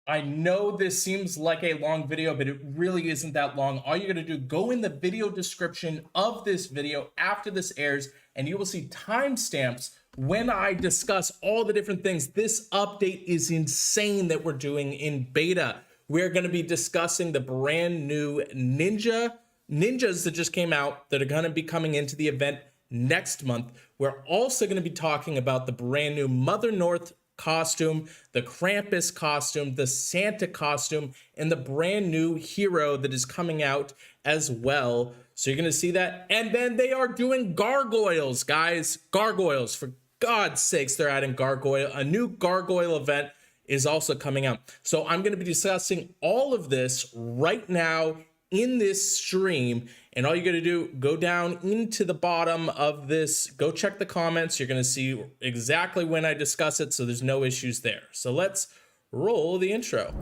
I know this seems like a long video, but it really isn't that long. All you're going to do, go in the video description of this video after this airs, and you will see timestamps when I discuss all the different things. This update is insane that we're doing in beta. We're going to be discussing the brand new ninjas that just came out that are going to be coming into the event next month. We're also going to be talking about the brand new Mother North costume, the Krampus costume, the Santa costume, and the brand new hero that is coming out as well. So you're going to see that. And then they are doing Gargoyles, guys. Gargoyles. For God's sakes, they're adding Gargoyle. A new Gargoyle event is also coming out. So I'm going to be discussing all of this right now in this stream, and all you got to do, go down into the bottom of this, go check the comments. You're going to see exactly when I discuss it, so there's no issues there. So let's roll the intro.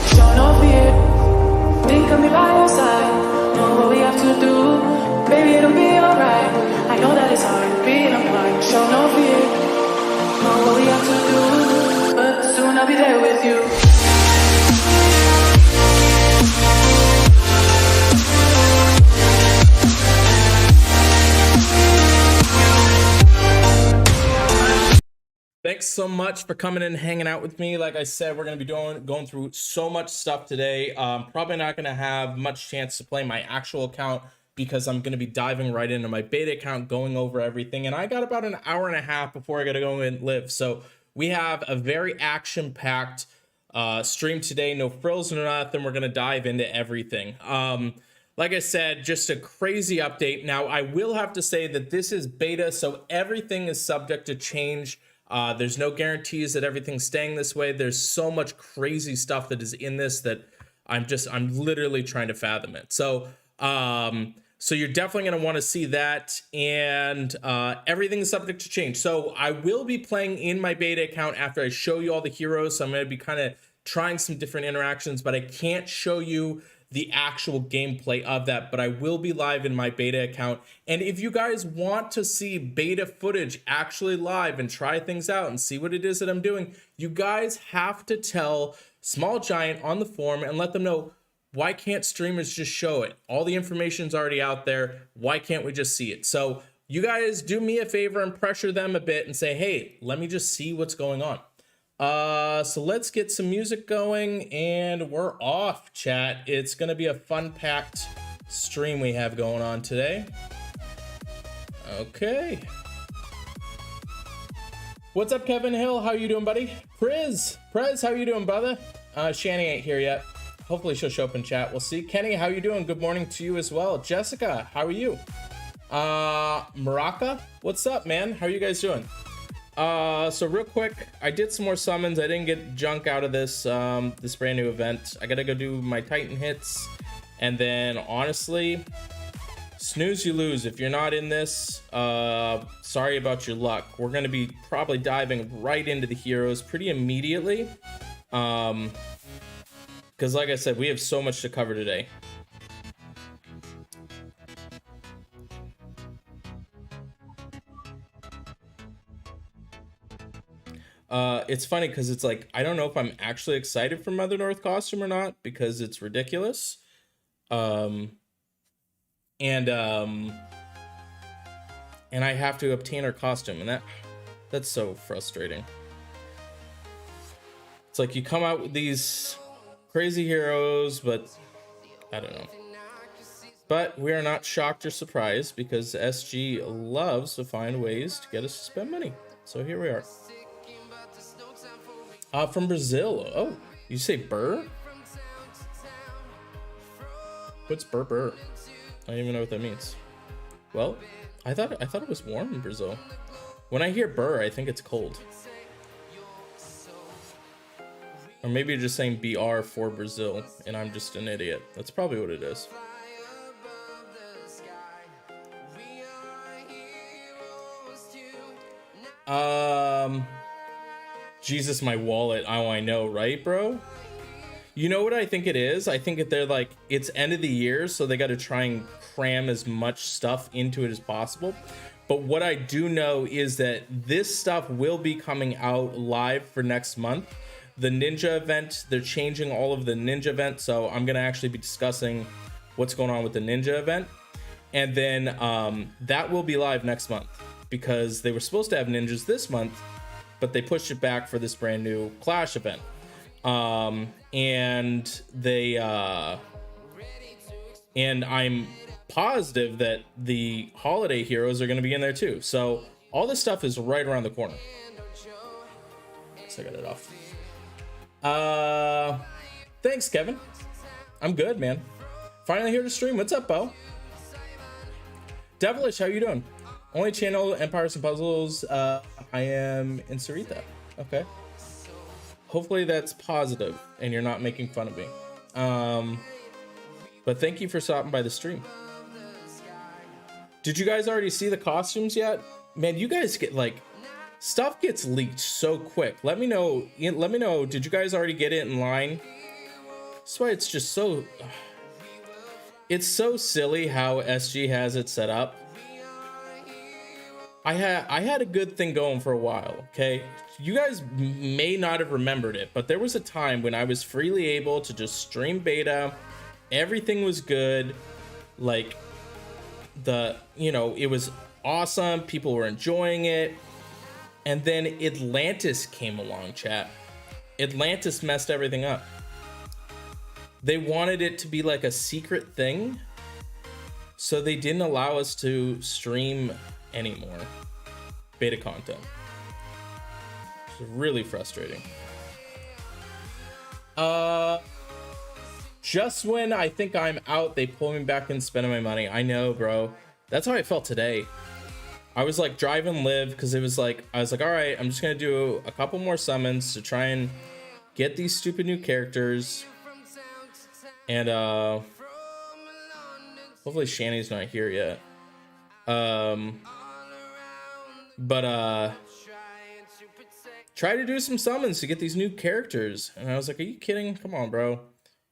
Show no fear, think of me by your side. Know what we have to do, baby, it'll be alright. I know that it's hard being apart. Show no fear, know what we have to do, but soon I'll be there with you. Thanks so much for coming and hanging out with me. Like I said, we're going to be going through so much stuff today. Probably not going to have much chance to play my actual account because I'm going to be diving right into my beta account, going over everything. And I got about an hour and a half before I got to go and live. So we have a very action-packed stream today. No frills, no nothing. We're going to dive into everything. Like I said, just a crazy update. Now, I will have to say that this is beta, so everything is subject to change. There's no guarantees that everything's staying this way. There's so much crazy stuff that is in this that I'm literally trying to fathom it. So you're definitely going to want to see that, and everything is subject to change. So I will be playing in my beta account after I show you all the heroes. So I'm going to be kind of trying some different interactions, but I can't show you the actual gameplay of that, but I will be live in my beta account. And if you guys want to see beta footage actually live and try things out and see what it is that I'm doing, you guys have to tell Small Giant on the forum and let them know, why can't streamers just show it? All the information's already out there. Why can't we just see it? So you guys do me a favor and pressure them a bit and say, hey, let me just see what's going on. So let's get some music going and we're off, chat. It's going to be a fun-packed stream we have going on today. Okay. What's up, Kevin Hill? How you doing, buddy? Prez, how you doing, brother? Shani ain't here yet. Hopefully she'll show up in chat. We'll see. Kenny, how you doing? Good morning to you as well. Jessica, how are you? Maraka, what's up, man? How are you guys doing? So real quick, I did some more summons. I didn't get junk out of this this brand new event. I gotta go do my Titan hits, and then honestly, snooze you lose. If you're not in this, sorry about your luck. We're gonna be probably diving right into the heroes pretty immediately, because like I said, we have so much to cover today. It's funny because it's like, I don't know if I'm actually excited for Mother North costume or not because it's ridiculous. And I have to obtain her costume, and that's so frustrating. It's like you come out with these crazy heroes, but I don't know. But we are not shocked or surprised because SG loves to find ways to get us to spend money. So here we are. From Brazil. Oh, you say burr? What's burr? I don't even know what that means. Well, I thought it was warm in Brazil. When I hear burr, I think it's cold. Or maybe you're just saying BR for Brazil, and I'm just an idiot. That's probably what it is. Jesus, my wallet. Oh, I know, right, bro? You know what I think it is? I think that they're like, it's end of the year, so they got to try and cram as much stuff into it as possible. But what I do know is that this stuff will be coming out live for next month. The ninja event, they're changing all of the ninja events, so I'm gonna actually be discussing what's going on with the ninja event. And then that will be live next month, because they were supposed to have ninjas this month, but they pushed it back for this brand new Clash event. And I'm positive that the holiday heroes are going to be in there too. So all this stuff is right around the corner. So I got it off. Thanks, Kevin. I'm good, man. Finally here to stream. What's up, Bo? Devilish, how you doing? Only channel Empires and Puzzles. I am in Sarita. Okay. Hopefully that's positive and you're not making fun of me. But thank you for stopping by the stream. Did you guys already see the costumes yet? Man, you guys get like, stuff gets leaked so quick. Let me know. Did you guys already get it in line? That's why it's just so, it's so silly how SG has it set up. I had a good thing going for a while, okay? You guys may not have remembered it, but there was a time when I was freely able to just stream beta. Everything was good. Like, it was awesome. People were enjoying it. And then Atlantis came along, chat. Atlantis messed everything up. They wanted it to be like a secret thing, so they didn't allow us to stream anymore beta content. It's really frustrating. Just when I think I'm out, they pull me back in spending my money. I know, bro. That's how I felt today. I was like driving live because I was like, all right, I'm just gonna do a couple more summons to try and get these stupid new characters. And hopefully Shani's not here yet. But try to do some summons to get these new characters. And I was like, are you kidding? Come on, bro.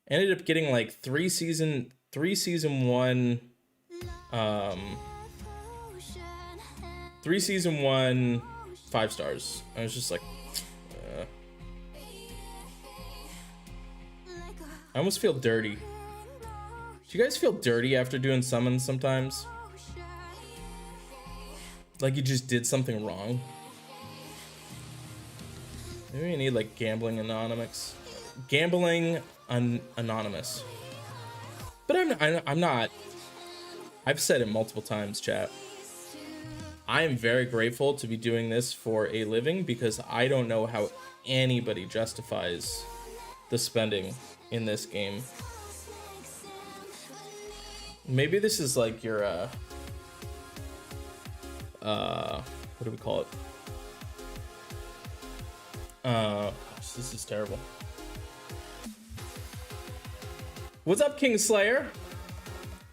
Ended up getting like three season 1 5 stars. I was just like, I almost feel dirty. Do you guys feel dirty after doing summons sometimes? Like you just did something wrong? Maybe you need like Gambling Anonymous. Anonymous. But I'm not. I've said it multiple times, chat. I am very grateful to be doing this for a living because I don't know how anybody justifies the spending in this game. Maybe this is like your what do we call it? This is terrible. What's up, Kingslayer?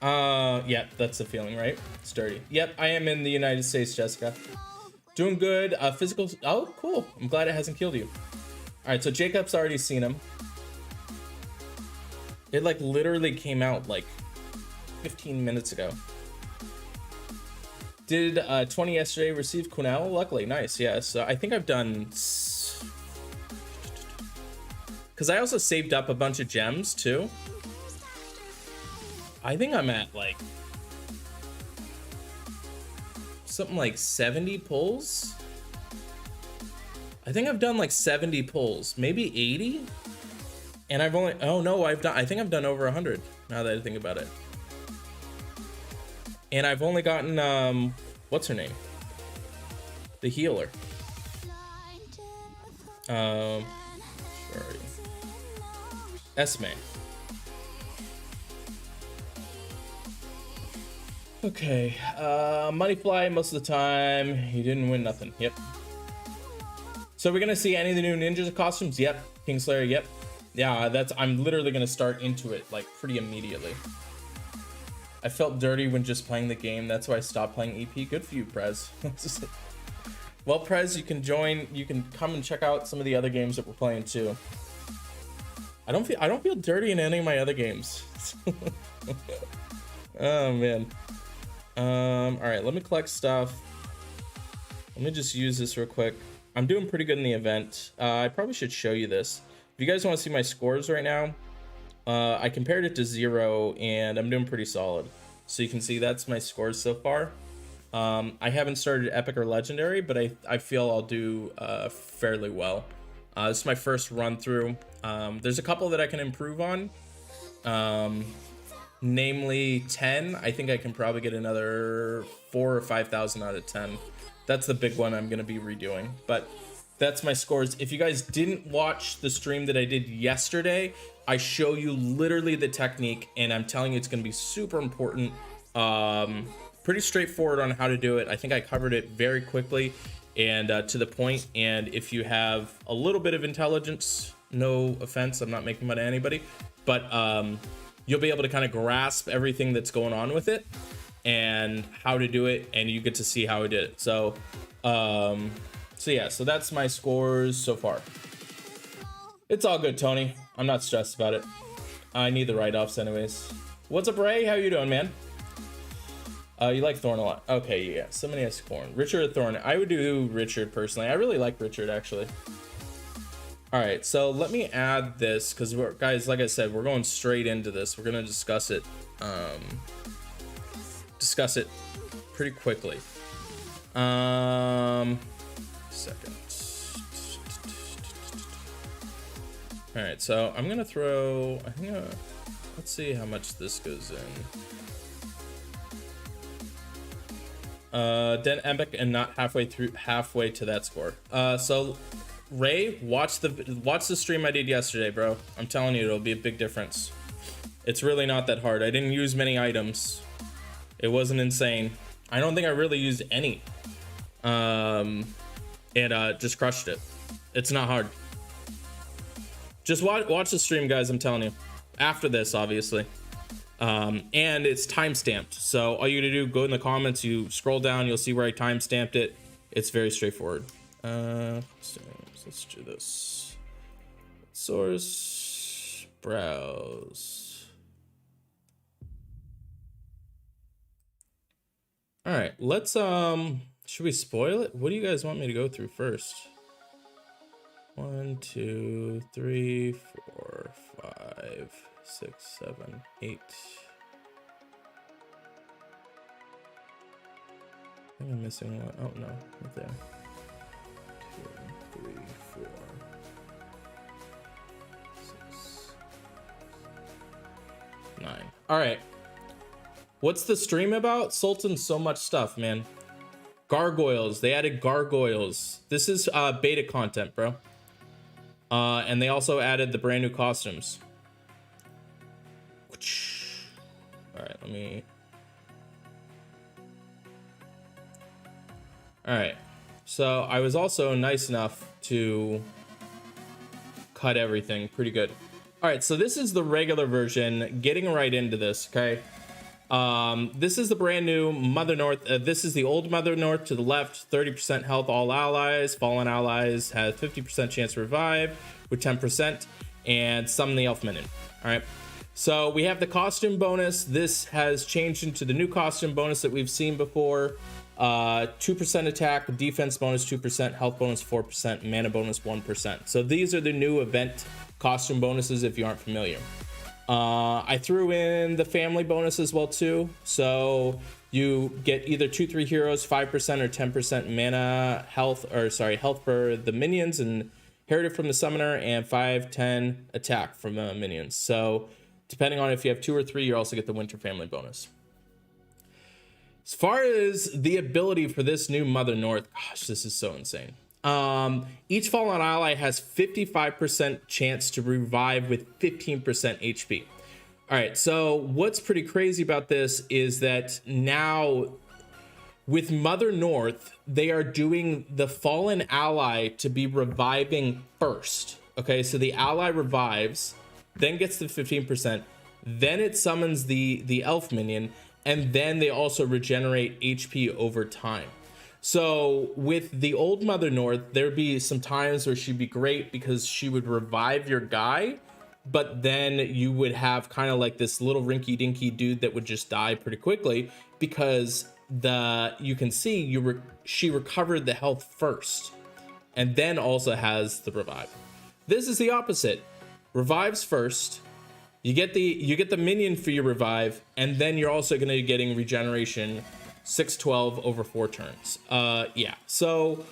Yeah, that's the feeling, right? It's dirty. Yep, I am in the United States, Jessica. Doing good. Physical. Oh, cool. I'm glad it hasn't killed you. All right, so Jacob's already seen him. It like literally came out like 15 minutes ago. Did 20 yesterday receive Kunal? Luckily, nice. Yeah, so I think I've done, because I also saved up a bunch of gems too. I think I'm at like something like 70 pulls. I think I've done like 70 pulls, maybe 80. And I've only, oh no, I think I've done over 100 now that I think about it. And I've only gotten, what's her name? The healer. Where are you? Esme. Okay, money fly most of the time. You didn't win nothing. Yep. So we're gonna see any of the new ninja costumes? Yep. Kingslayer, yep. Yeah, I'm literally gonna start into it like pretty immediately. I felt dirty when just playing the game. That's why I stopped playing EP. Good for you, Prez. Well, Prez, you can come and check out some of the other games that we're playing too. I don't feel dirty in any of my other games. Oh man. All right, let me collect stuff. Let me just use this real quick. I'm doing pretty good in the event. I probably should show you this. If you guys want to see my scores right now, I compared it to 0 and I'm doing pretty solid. So you can see that's my scores so far. I haven't started epic or legendary, but I feel I'll do fairly well. This is my first run through. There's a couple that I can improve on. Namely 10. I think I can probably get another 4,000 or 5,000 out of 10. That's the big one I'm going to be redoing. But that's my scores. If you guys didn't watch the stream that I did yesterday, I show you literally the technique, and I'm telling you it's going to be super important. Pretty straightforward on how to do it. I think I covered it very quickly and to the point. And if you have a little bit of intelligence, no offense, I'm not making fun of anybody, but you'll be able to kind of grasp everything that's going on with it and how to do it, and you get to see how I did it. So yeah, so that's my scores so far. It's all good, Tony. I'm not stressed about it. I need the write-offs anyways. What's up, Ray? How you doing, man? You like Thorn a lot. Okay, yeah. Somebody has Corn. Richard or Thorn? I would do Richard personally. I really like Richard, actually. All right, so let me add this because we're, guys, like I said, we're going straight into this. We're gonna discuss it pretty quickly. Second. All right, so I'm gonna throw, let's see how much this goes in. Den epic and not halfway to that score. So Ray, watch the stream I did yesterday, bro. I'm telling you, it'll be a big difference. It's really not that hard. I didn't use many items. It wasn't insane. I don't think I really used any. And just crushed it. It's not hard. Just watch the stream, guys. I'm telling you. After this, obviously. And it's time-stamped. So all you gotta do, go in the comments, you scroll down, you'll see where I time-stamped it. It's very straightforward. Let's do this. Source, browse. All right, let's should we spoil it? What do you guys want me to go through first? 1, 2, 3, 4, 5, 6, 7, 8. I think I'm missing one. Oh no, right there. 2, 3, 4, 6, 9. All right. What's the stream about? Sultan, so much stuff, man. Gargoyles. They added gargoyles. This is beta content, bro. And they also added the brand new costumes. All right, let me. All right. So I was also nice enough to cut everything pretty good. All right, so this is the regular version. Getting right into this, okay? This is the brand new Mother North. This is the old Mother North to the left. 30% health, all allies. Fallen allies has 50% chance to revive with 10%, and summon the elf minion. All right. So we have the costume bonus. This has changed into the new costume bonus that we've seen before. 2% attack, defense bonus 2%, health bonus 4%, mana bonus 1%. So these are the new event costume bonuses if you aren't familiar. I threw in the family bonus as well too. So you get either 2-3 heroes, 5% or 10% mana health, or sorry, health for the minions and inherited from the summoner, and 5-10 attack from the minions. So depending on if you have 2 or 3, you also get the winter family bonus. As far as the ability for this new Mother North, gosh, this is so insane. Each fallen ally has 55% chance to revive with 15% HP. All right, so what's pretty crazy about this is that now with Mother North, they are doing the fallen ally to be reviving first. Okay, so the ally revives, then gets the 15%, then it summons the elf minion, and then they also regenerate HP over time. So with the old Mother North, there'd be some times where she'd be great because she would revive your guy, but then you would have kind of like this little rinky dinky dude that would just die pretty quickly because you can see she recovered the health first, and then also has the revive. This is the opposite. Revives first. You get the minion for your revive, and then you're also going to be getting regeneration 612 over 4 turns. Yeah. So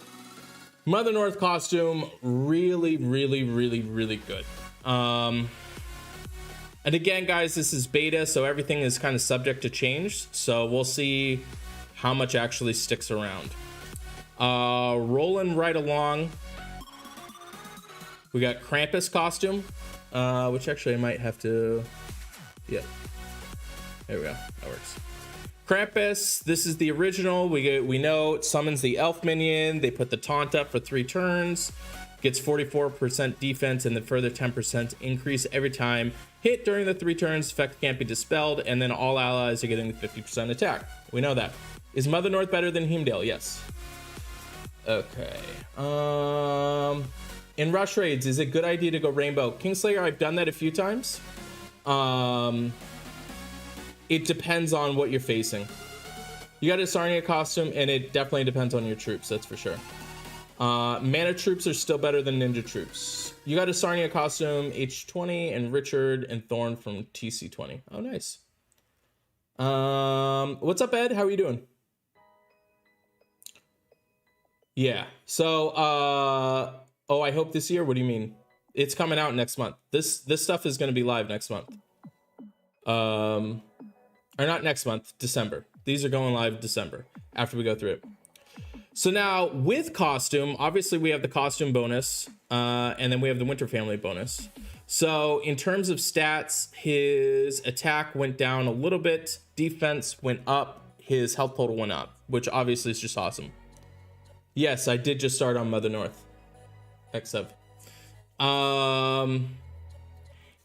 Mother North costume, really, really, really, really good. And again, guys, this is beta, so everything is kind of subject to change. So we'll see how much actually sticks around. Rolling right along, we got Krampus costume, which actually I might have to, yeah, there we go, that works. Krampus, this is the original. We know it summons the elf minion. They put the taunt up for 3 turns, gets 44% defense and then further 10% increase every time hit during the 3 turns. Effect can't be dispelled, and then all allies are getting the 50% attack. We know that. Is Mother North better than Heimdall? Yes. Okay. In rush raids, is it a good idea to go rainbow? Kingslayer, I've done that a few times. It depends on what you're facing. You got a Sarnia costume, and it definitely depends on your troops, that's for sure. Mana troops are still better than ninja troops. You got a Sarnia costume, H20, and Richard and Thorn from TC20. Oh, nice. What's up, Ed? How are you doing? Yeah. So, oh, I hope this year. What do you mean? It's coming out next month. This stuff is going to be live next month. Or not next month, December. These are going live December after we go through it. So now with costume, obviously we have the costume bonus, and then we have the Winter Family bonus. So in terms of stats, his attack went down a little bit, defense went up, his health total went up, which obviously is just awesome. Yes, I did just start on Mother North. XF.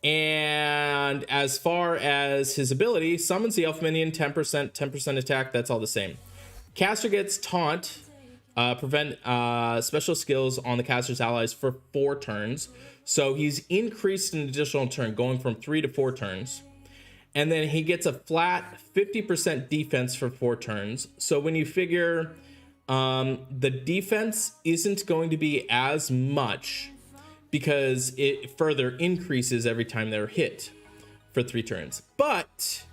And as far as his ability, summons the elf minion, 10% attack, that's all the same. Caster gets taunt, prevent special skills on the caster's allies for 4 turns. So he's increased an additional turn, going from 3 to 4 turns. And then he gets a flat 50% defense for 4 turns. So when you figure the defense isn't going to be as much, because it further increases every time they're hit for 3 turns. But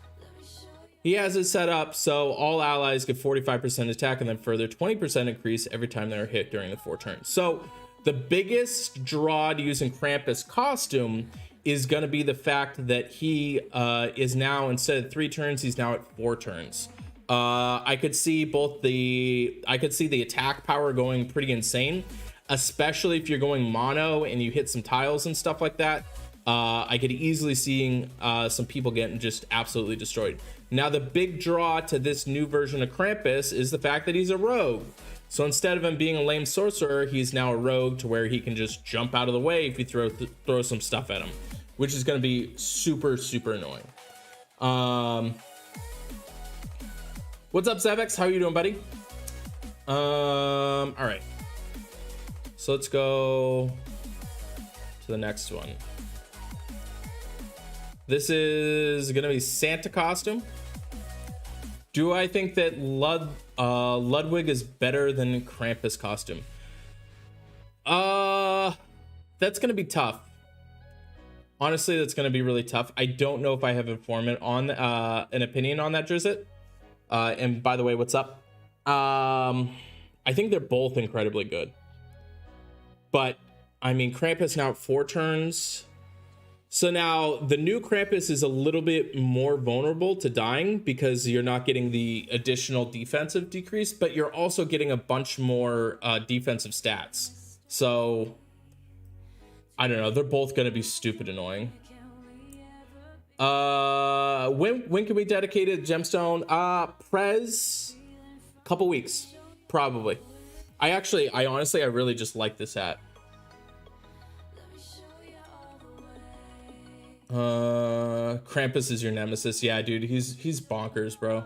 he has it set up so all allies get 45% attack and then further 20% increase every time they're hit during the 4 turns. So the biggest draw to using Krampus costume is going to be the fact that he is now, instead of 3 turns, he's now at 4 turns. I could see the attack power going pretty insane, especially if you're going mono and you hit some tiles and stuff like that. I could easily see some people getting just absolutely destroyed. Now, the big draw to this new version of Krampus is the fact that he's a rogue. So instead of him being a lame sorcerer, he's now a rogue to where he can just jump out of the way if you throw some stuff at him, which is going to be super, super annoying. What's up, Zevex? How are you doing, buddy? All right. So let's go to the next one. This is gonna be Santa costume. Do I think that Ludwig is better than Krampus costume? That's gonna be tough. Honestly, that's gonna be really tough. I don't know if I have an opinion on that, Drizzt. And by the way, what's up? I think they're both incredibly good. But, I mean, Krampus now at 4 turns. So now, the new Krampus is a little bit more vulnerable to dying because you're not getting the additional defensive decrease, but you're also getting a bunch more defensive stats. So, I don't know. They're both going to be stupid annoying. When can we dedicate a gemstone? Prez, couple weeks, probably. I honestly really just like this hat. Krampus is your nemesis. Yeah, dude, he's bonkers, bro.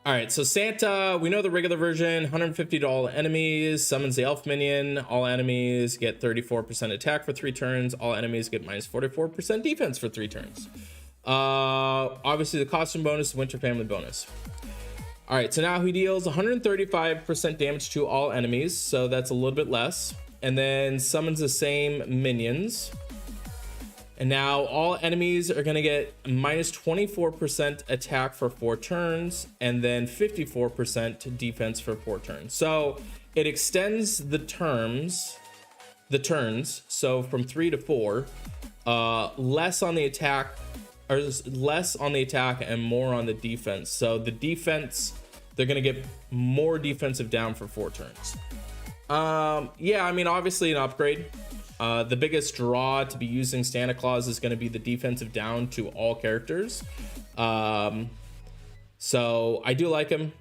All right, so Santa, we know the regular version, 150 to all enemies, summons the elf minion. All enemies get 34% attack for 3 turns. All enemies get minus 44% defense for 3 turns. Obviously the costume bonus, Winter Family bonus. All right, so now he deals 135% damage to all enemies, so that's a little bit less, and then summons the same minions. And now all enemies are going to get minus 24% attack for 4 turns, and then 54% defense for 4 turns. So it extends the turns, so from 3 to 4, less on the attack, or less on the attack and more on the defense. So the defense, they're going to get more defensive down for 4 turns. Yeah, I mean, obviously an upgrade. The biggest draw to be using Santa Claus is going to be the defensive down to all characters. So I do like him.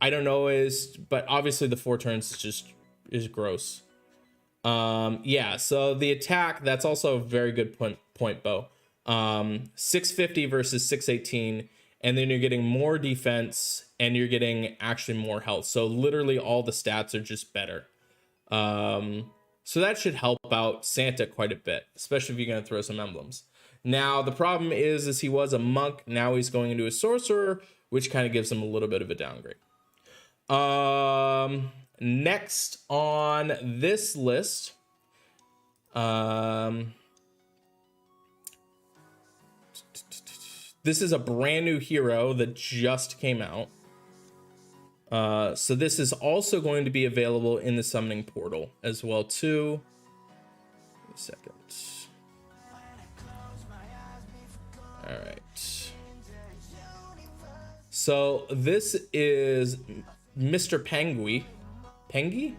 I don't know but obviously the 4 turns is gross. Yeah, so the attack, that's also a very good point bow. 650 versus 618, and then you're getting more defense and you're getting actually more health. So literally all the stats are just better. So that should help out Santa quite a bit, especially if you're going to throw some emblems. Now, the problem is he was a monk. Now he's going into a sorcerer, which kind of gives him a little bit of a downgrade. Next on this list, this is a brand new hero that just came out. So this is also going to be available in the summoning portal as well too. Wait a second. All right. So this is Mr. Pengi. Pengi?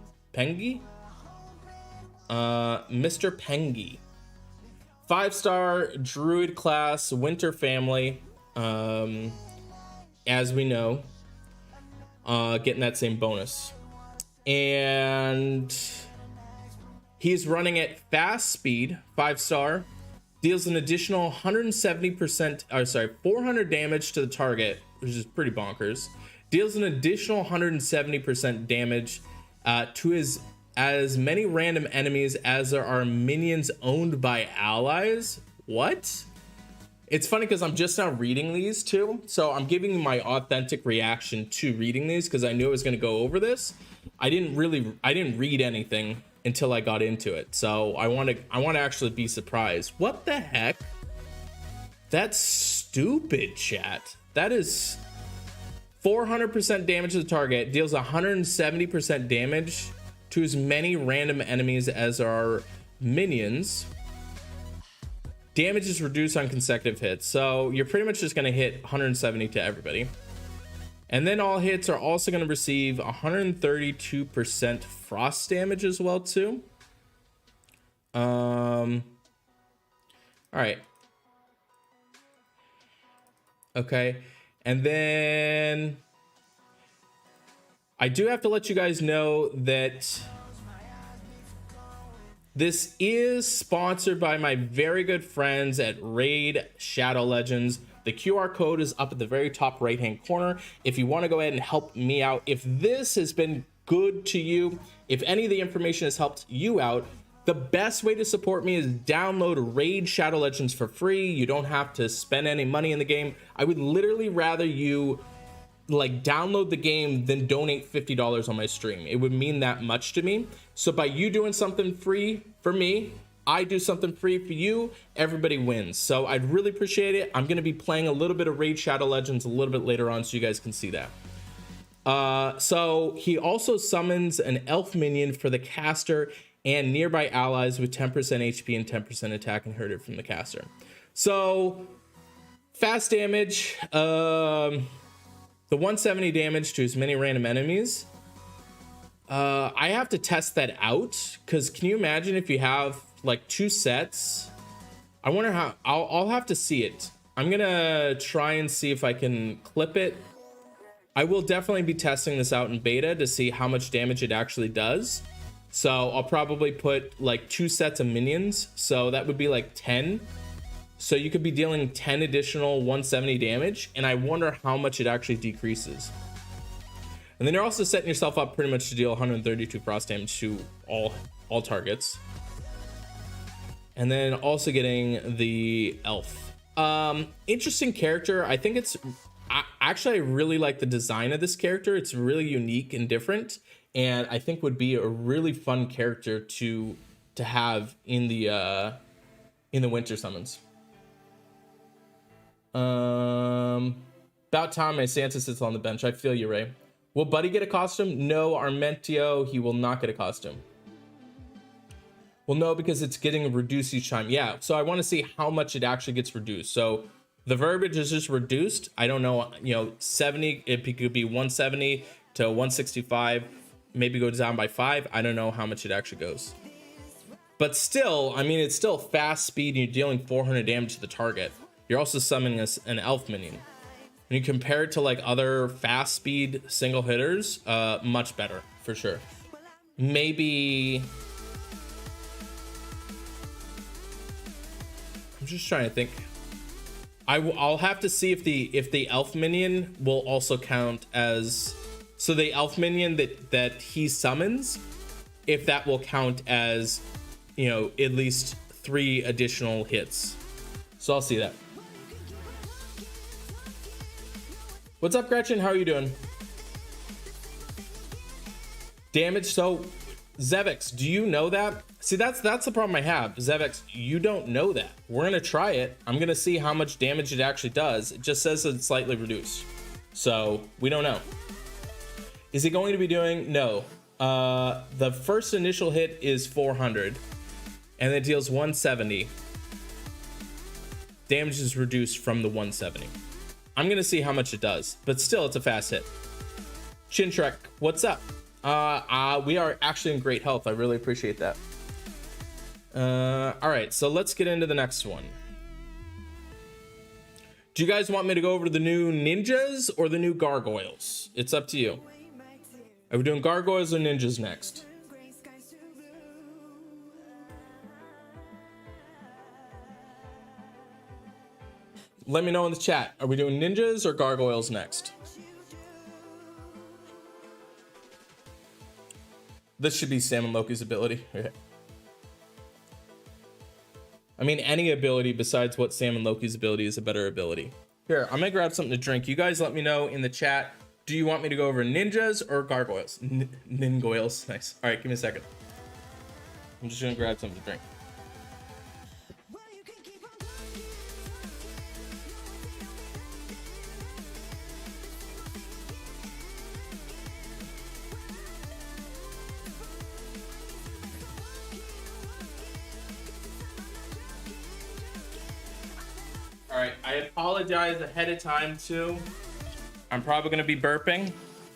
Mr. Pengi. 5-star druid class, winter family. As we know, getting that same bonus. And he's running at fast speed, 5-star, deals an additional 400 damage to the target, which is pretty bonkers. Deals an additional 170% damage to as many random enemies as there are minions owned by allies. What? It's funny because I'm just now reading these too, so I'm giving you my authentic reaction to reading these because I knew I was going to go over this. I didn't read anything until I got into it, so I want to actually be surprised. What the heck? That's stupid, chat. That is 400% damage to the target, deals 170% damage to as many random enemies as there are minions. Damage is reduced on consecutive hits, so you're pretty much just going to hit 170 to everybody. And then all hits are also going to receive 132% frost damage as well too. All right. Okay, and then I do have to let you guys know that this is sponsored by my very good friends at Raid Shadow Legends. The QR code is up at the very top right hand corner if you want to go ahead and help me out. If this has been good to you, if any of the information has helped you out, the best way to support me is download Raid Shadow Legends for free. You don't have to spend any money in the game. I would literally rather you download the game than donate $50 on my stream. It would mean that much to me. So by you doing something free for me, I do something free for you, everybody wins. So I'd really appreciate it. I'm going to be playing a little bit of Raid Shadow Legends a little bit later on so you guys can see that. So he also summons an elf minion for the caster and nearby allies with 10% HP and 10% attack inherited from the caster. So fast damage, the 170 damage to as many random enemies. I have to test that out because can you imagine if you have like 2 sets? I wonder how. I'll have to see it. I'm gonna try and see if I can clip it. I will definitely be testing this out in beta to see how much damage it actually does. So I'll probably put like 2 sets of minions, so that would be like 10. So you could be dealing 10 additional 170 damage, and I wonder how much it actually decreases. And then you're also setting yourself up pretty much to deal 132 frost damage to all targets. And then also getting the elf. Interesting character. I think it's I Actually, I really like the design of this character. It's really unique and different, and I think would be a really fun character to have in the winter summons. About time my Santa sits on the bench. I feel you, Ray. Will Buddy get a costume? No, Armentio, he will not get a costume. Well, no, because it's getting reduced each time. Yeah, so I want to see how much it actually gets reduced. So the verbiage is just reduced. I don't know, 70, it could be 170 to 165, maybe go down by 5. I don't know how much it actually goes. But still, I mean, it's still fast speed and you're dealing 400 damage to the target. You're also summoning an elf minion. When you compare it to like other fast speed single hitters, much better for sure. Maybe... I'm just trying to think. I'll have to see if the elf minion will also count as, so the elf minion that he summons, if that will count as, at least 3 additional hits. So I'll see that. What's up, Gretchen? How are you doing? Damage. So Zevix, do you know that? See, that's the problem I have. Zevix, you don't know that. We're gonna try it. I'm gonna see how much damage it actually does. It just says it's slightly reduced, so we don't know. Is he going to be doing? No. The first initial hit is 400, and it deals 170. Damage is reduced from the 170. I'm gonna see how much it does, but still, it's a fast hit. Chintrek, what's up? We are actually in great health. I really appreciate that. All right, so let's get into the next one. Do you guys want me to go over to the new ninjas or the new gargoyles? It's up to you. Are we doing gargoyles or ninjas next? Let me know in the chat. Are we doing ninjas or gargoyles next? This should be Sam and Loki's ability. I mean, any ability besides what Sam and Loki's ability is a better ability. Here, I'm gonna grab something to drink. You guys let me know in the chat. Do you want me to go over ninjas or gargoyles? Ningoyles, nice. All right, give me a second. I'm just gonna grab something to drink. All right, I apologize ahead of time too. I'm probably gonna be burping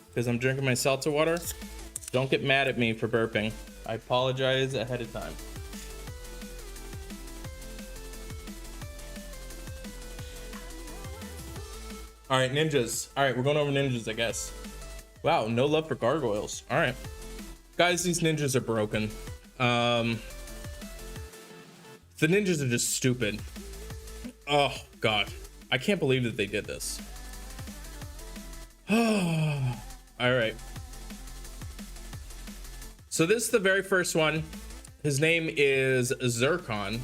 because I'm drinking my seltzer water. Don't get mad at me for burping. I apologize ahead of time. All right, ninjas. All right, we're going over ninjas, I guess. Wow, no love for gargoyles. All right. Guys, these ninjas are broken. The ninjas are just stupid. Oh god, I can't believe that they did this. All right, so this is the very first one. His name is Zircon.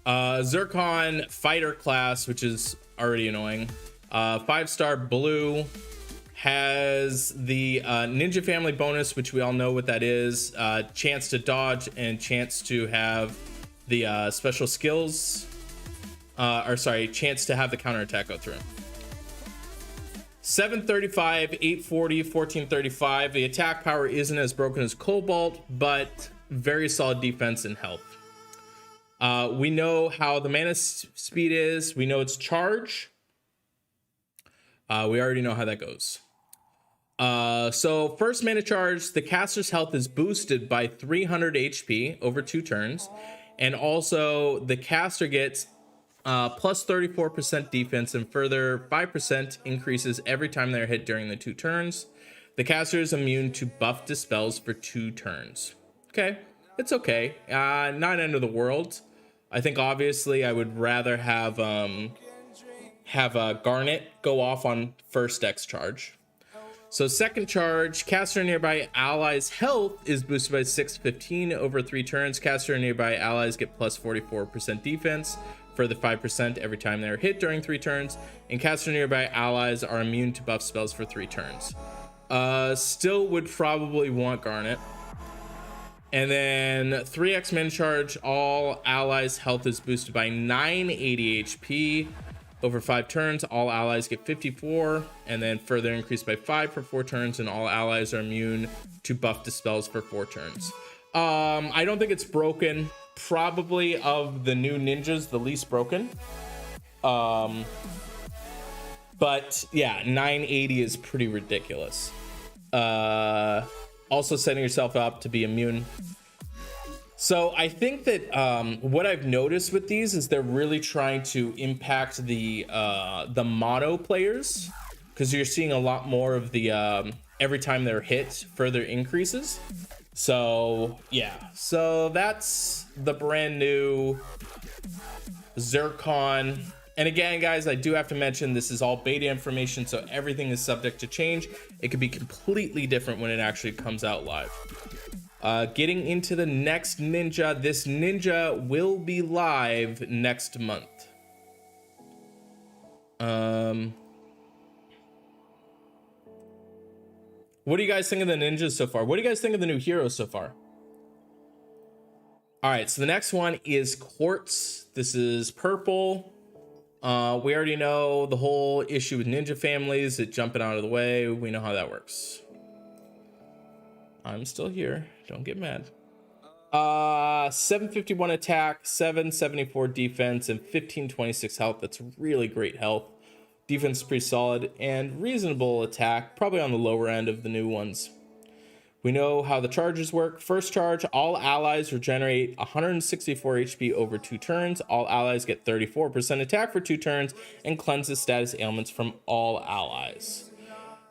Zircon fighter class, which is already annoying. 5-star blue, has the ninja family bonus, which we all know what that is. Chance to dodge and chance to have the special skills, chance to have the counterattack go through. 735, 840, 1435. The attack power isn't as broken as Cobalt, but very solid defense and health. We know how the mana speed is. We know it's charge. We already know how that goes. So first mana charge, the caster's health is boosted by 300 HP over 2 turns. And also the caster gets plus 34% defense and further 5% increases every time they're hit during the 2 turns. The caster is immune to buff dispels for 2 turns. Okay, it's okay. Not end of the world. I think obviously I would rather have Garnet go off on first X charge. So second charge, caster nearby allies' health is boosted by 615 over 3 turns. Caster nearby allies get plus 44% defense further 5% every time they're hit during 3 turns, and cast or nearby allies are immune to buff spells for 3 turns. Still would probably want Garnet. And then 3x min charge, all allies health is boosted by 980 HP over 5 turns. All allies get 54, and then further increased by 5 for 4 turns, and all allies are immune to buff dispels for 4 turns. I don't think it's broken. Probably of the new ninjas, the least broken. But yeah, 980 is pretty ridiculous. Also setting yourself up to be immune. So I think that what I've noticed with these is they're really trying to impact the mono players, because you're seeing a lot more of the every time they're hit further increases. So yeah, so that's the brand new Zircon. And again, guys, I do have to mention this is all beta information, so everything is subject to change. It could be completely different when it actually comes out live. Getting into the next ninja. This ninja will be live next month. What do you guys think of the ninjas so far? What do you guys think of the new heroes so far? All right, so the next one is Quartz. This is purple. We already know the whole issue with ninja families, it jumping out of the way. We know how that works. I'm still here. Don't get mad. 751 attack, 774 defense, and 1526 health. That's really great health. Defense is pretty solid, and reasonable attack, probably on the lower end of the new ones. We know how the charges work. First charge, all allies regenerate 164 HP over 2 turns. All allies get 34% attack for 2 turns, and cleanses status ailments from all allies.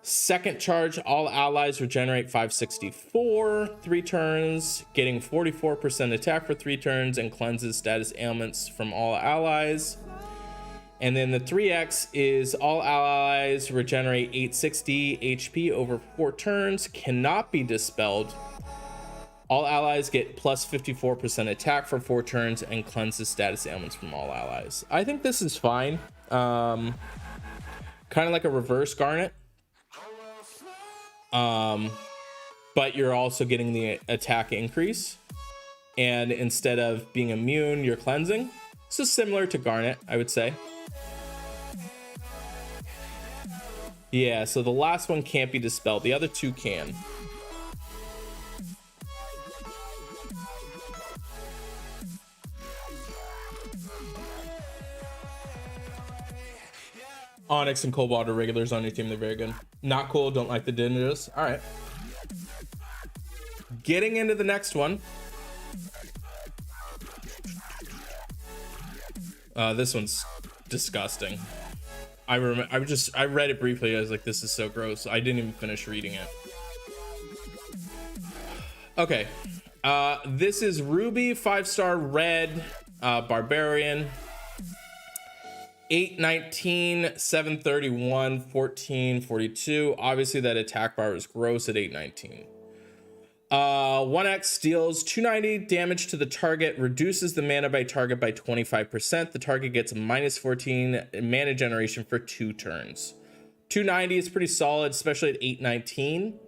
Second charge, all allies regenerate 564, 3 turns, getting 44% attack for 3 turns, and cleanses status ailments from all allies. And then the 3x is all allies regenerate 860 HP over 4 turns, cannot be dispelled. All allies get plus 54% attack for 4 turns, and cleanses status ailments from all allies. I think this is fine. Kind of like a reverse Garnet. But you're also getting the attack increase. And instead of being immune, you're cleansing. So similar to Garnet, I would say. Yeah, so the last one can't be dispelled. The other 2 can. Onyx and Cobalt are regulars on your team. They're very good. Not cool. Don't like the ninjas. All right. Getting into the next one. This one's disgusting. I read it briefly. I was like, this is so gross. I didn't even finish reading it. Okay. This is Ruby, 5-star red, barbarian. 819, 731, 1442. Obviously that attack bar is gross at 819. 1x deals 290 damage to the target, reduces the mana by target by 25%. The target gets minus 14 mana generation for 2 turns. 290 is pretty solid, especially at 819.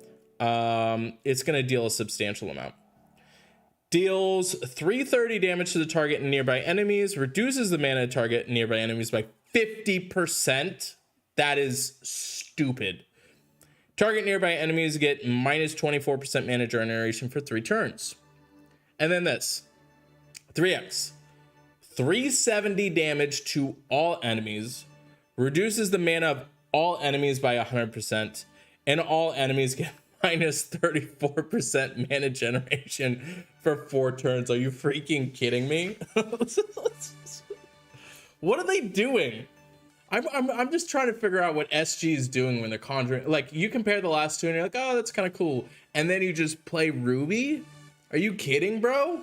It's going to deal a substantial amount. Deals 330 damage to the target and nearby enemies, reduces the mana target and nearby enemies by 50%. That is stupid. Target nearby enemies get minus 24% mana generation for 3 turns. And then this 3x, 370 damage to all enemies, reduces the mana of all enemies by 100%, and all enemies get minus 34% mana generation for 4 turns. Are you freaking kidding me? What are they doing? I'm just trying to figure out what SG is doing when they're conjuring. Like, you compare the last 2 and you're like, oh, that's kind of cool. And then you just play Ruby? Are you kidding, bro?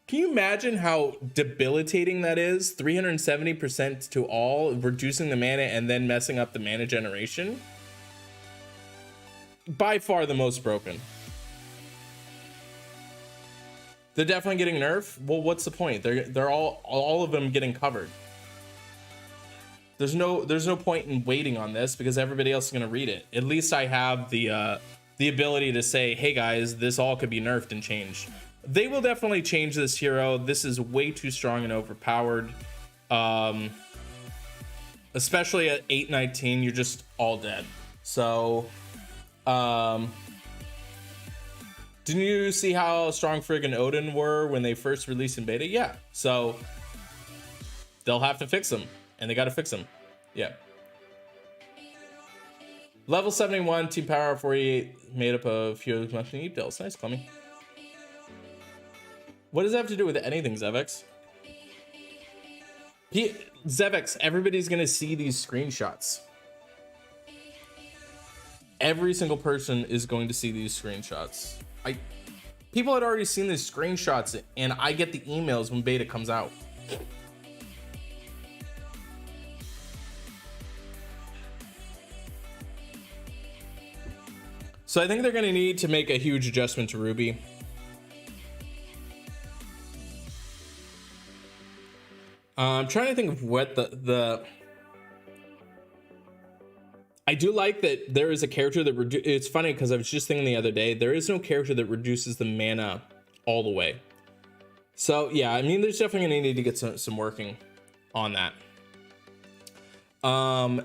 Can you imagine how debilitating that is? 370% to all, reducing the mana and then messing up the mana generation? By far the most broken. They're definitely getting nerfed. Well, what's the point? They're all of them getting covered. There's no point in waiting on this because everybody else is gonna read it. At least I have the ability to say, hey guys, this all could be nerfed and changed. They will definitely change this hero. This is way too strong and overpowered. Especially at 819, you're just all dead. So, didn't you see how strong Frigg and Odin were when they first released in beta? Yeah. So they'll have to fix them, and they got to fix them. Yeah. Level 71, team power 48, made up of a few of monthly details. Nice, Clemmy. What does that have to do with anything, Zevex? Zevex, everybody's gonna see these screenshots. Every single person is going to see these screenshots. People had already seen these screenshots, and I get the emails when beta comes out. So I think they're going to need to make a huge adjustment to Ruby. I'm trying to think of what the I do like that there is a character that it's funny because I was just thinking the other day, there is no character that reduces the mana all the way. So yeah, I mean, there's definitely gonna need to get some working on that.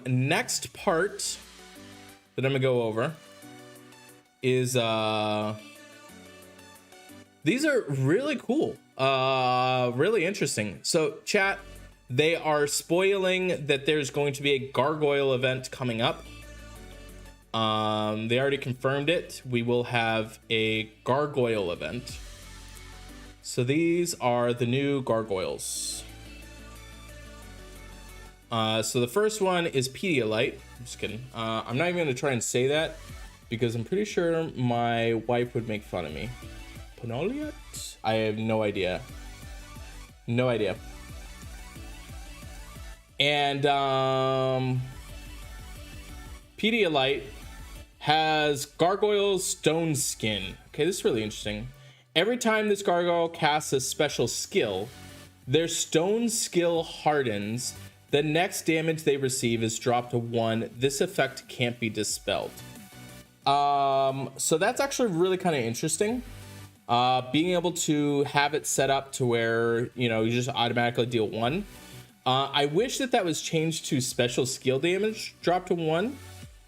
Next part that I'm gonna go over is these are really cool, really interesting. So chat, they are spoiling that there's going to be a Gargoyle event coming up. They already confirmed it. We will have a Gargoyle event. So these are the new Gargoyles. So the first one is Pedialyte. I'm just kidding. I'm not even going to try and say that because I'm pretty sure my wife would make fun of me. Penoliat? I have no idea. No idea. And Pedialyte has Gargoyle's Stone Skin. Okay, this is really interesting. Every time this Gargoyle casts a special skill, their stone skill hardens. The next damage they receive is dropped to 1. This effect can't be dispelled. So that's actually really kind of interesting. Being able to have it set up to where, you know, you just automatically deal 1. I wish that was changed to special skill damage drop to 1.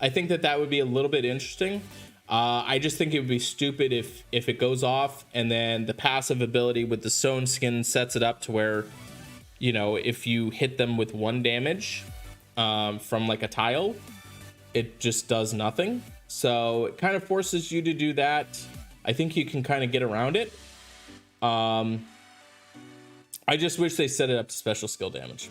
I think that would be a little bit interesting. I just think it would be stupid if it goes off and then the passive ability with the stone skin sets it up to where, you know, if you hit them with 1 damage from like a tile, it just does nothing. So it kind of forces you to do that. I think you can kind of get around it. I just wish they set it up to special skill damage,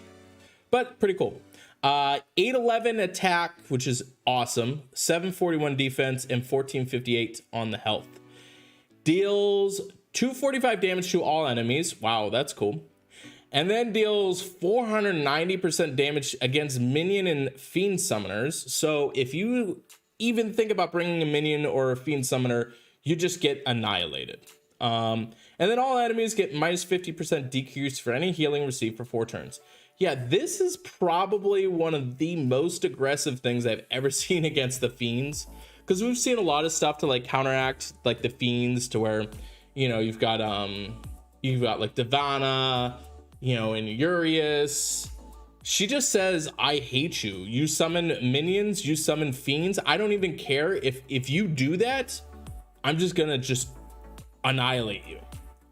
but pretty cool. 811 attack, which is awesome. 741 defense and 1458 on the health. Deals 245 damage to all enemies. Wow, that's cool. And then deals 490% damage against minion and fiend summoners. So if you even think about bringing a minion or a fiend summoner, you just get annihilated. And then all enemies get minus 50% decrease for any healing received for 4 turns. Yeah, this is probably one of the most aggressive things I've ever seen against the fiends, because we've seen a lot of stuff to like counteract like the fiends, to where, you know, you've got like Divana, you know, and Urias. She just says, I hate you. You summon minions, you summon fiends. I don't even care if you do that. I'm just gonna annihilate you.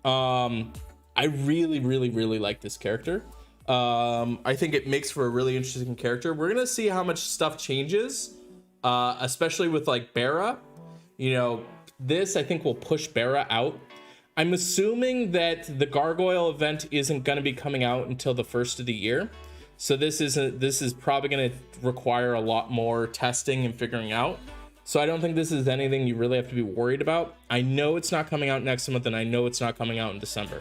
I really like this character. I think it makes for a really interesting character. We're gonna see how much stuff changes, especially with like Bara. You know, this I think will push Bara out. I'm assuming that the Gargoyle event isn't going to be coming out until the first of the year, so this is probably going to require a lot more testing and figuring out. So I don't think this is anything you really have to be worried about. I know it's not coming out next month, and I know it's not coming out in December.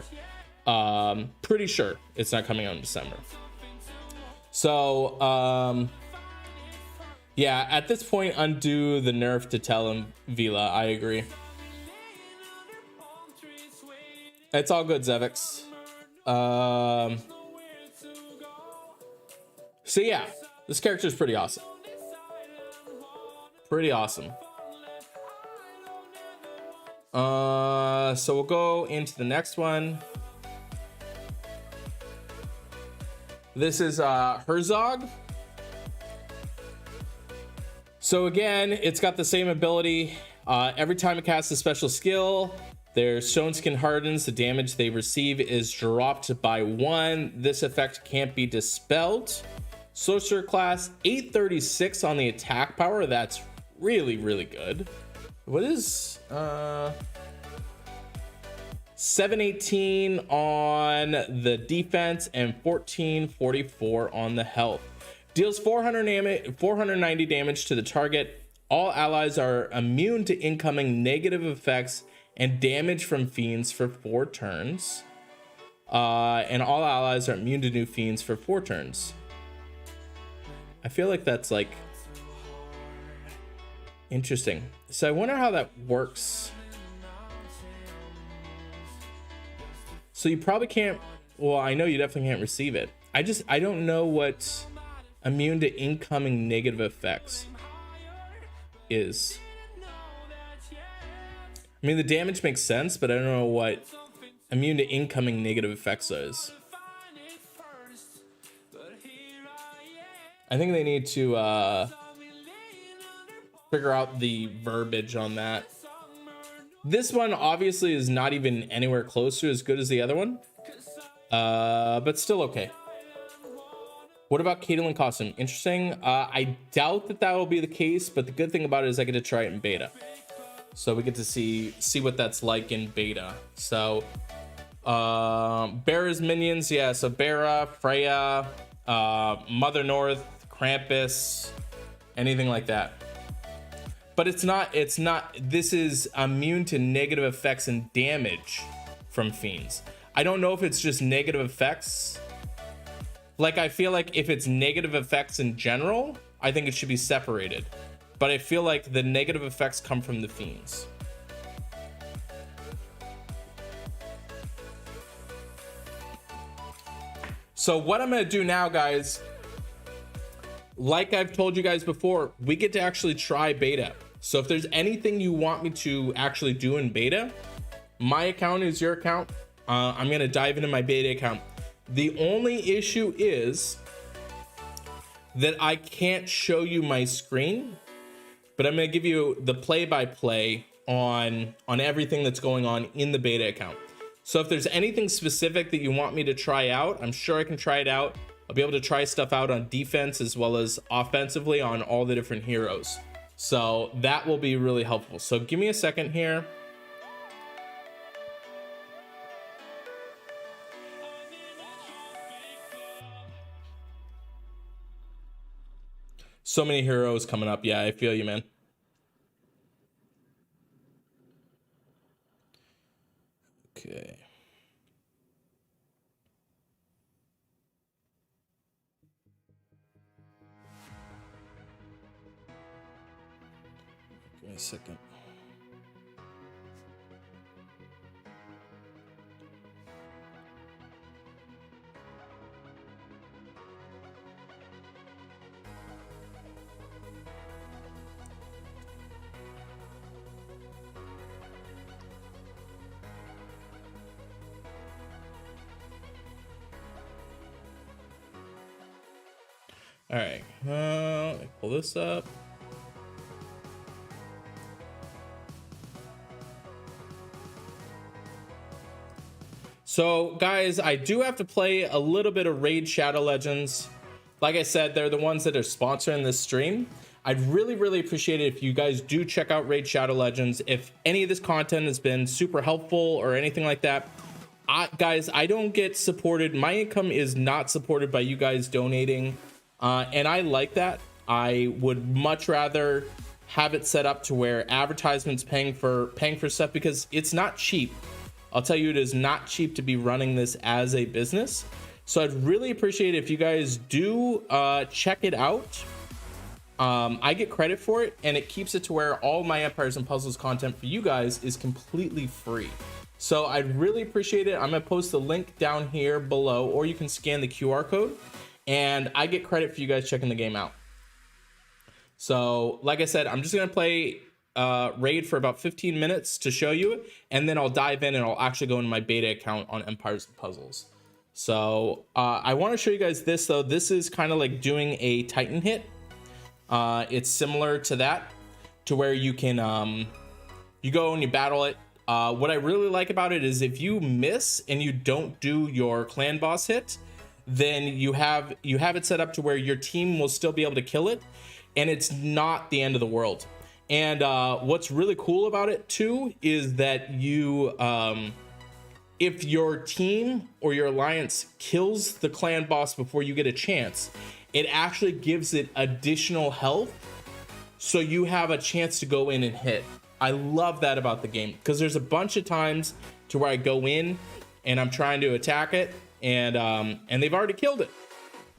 Pretty sure it's not coming out in December. So yeah, at this point, undo the nerf to Tell and Vila. I agree. It's all good, Zevix. So yeah, this character is pretty awesome. Pretty awesome. So we'll go into the next one. This is Herzog. So again, it's got the same ability. Every time it casts a special skill, their stone skin hardens. The damage they receive is dropped by 1. This effect can't be dispelled. Sorcerer class, 836 on the attack power. That's really, really good. What is 718 on the defense and 1444 on the health. Deals 490 damage to the target. All allies are immune to incoming negative effects and damage from fiends for 4 turns. And all allies are immune to new fiends for 4 turns. I feel like that's like interesting. So I wonder how that works. So you probably can't, well, I know you definitely can't receive it. I don't know what immune to incoming negative effects is. I mean, the damage makes sense, but I don't know what immune to incoming negative effects is. I think they need to figure out the verbiage on that. This one obviously is not even anywhere close to as good as the other one, but still okay. What about Caitlyn costume? Interesting. I doubt that will be the case, but the good thing about it is I get to try it in beta, so we get to see what that's like in beta. So Bera's minions, yeah. So Bera, Freya, Mother North, Krampus, anything like that. But it's not, this is immune to negative effects and damage from fiends. I don't know if it's just negative effects. Like, I feel like if it's negative effects in general, I think it should be separated. But I feel like the negative effects come from the fiends. So what I'm gonna do now, guys, like I've told you guys before, we get to actually try beta. So if there's anything you want me to actually do in beta, my account is your account. I'm gonna dive into my beta account. The only issue is that I can't show you my screen, but I'm gonna give you the play-by-play on everything that's going on in the beta account. So if there's anything specific that you want me to try out, I'm sure I can try it out. I'll be able to try stuff out on defense as well as offensively on all the different heroes. So that will be really helpful. So give me a second here. So many heroes coming up. Yeah, I feel you, man. Okay. Give me a second. All right, let me pull this up. So guys, I do have to play a little bit of Raid Shadow Legends. Like I said, they're the ones that are sponsoring this stream. I'd really appreciate it if you guys do check out Raid Shadow Legends. If any of this content has been super helpful or anything like that, guys, I don't get supported. My income is not supported by you guys donating. And I like that. I would much rather have it set up to where advertisements paying for stuff, because it's not cheap. I'll tell you, it is not cheap to be running this as a business. So I'd really appreciate it if you guys do check it out. I get credit for it, and it keeps it to where all my Empires and Puzzles content for you guys is completely free. So I'd really appreciate it. I'm gonna post the link down here below, or you can scan the QR code, and I get credit for you guys checking the game out. So like I said, I'm just gonna play raid for about 15 minutes to show you, and then I'll dive in and I'll actually go into my beta account on Empires and Puzzles. So I want to show you guys this though. This is kind of like doing a Titan hit. It's similar to that, to where you can you go and you battle it. What I really like about it is if you miss and you don't do your clan boss hit, then you have it set up to where your team will still be able to kill it, and it's not the end of the world. And what's really cool about it too is that you if your team or your alliance kills the clan boss before you get a chance, it actually gives it additional health, so you have a chance to go in and hit. I love that about the game, because there's a bunch of times to where I go in and I'm trying to attack it, and they've already killed it,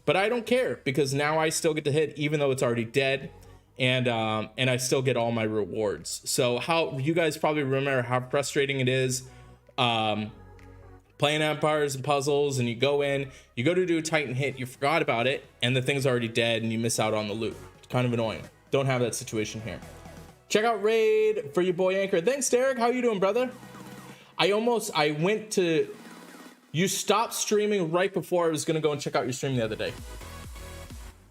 but I don't care, because now I still get to hit even though it's already dead, and I still get all my rewards. So how you guys probably remember how frustrating it is playing Empires and Puzzles, and you go in, you go to do a Titan hit, you forgot about it, and the thing's already dead and you miss out on the loot. It's kind of annoying. Don't have that situation here. Check out raid for your boy Anchor. Thanks, Derek. How you doing, brother? I went to, you stopped streaming right before I was gonna go and check out your stream the other day.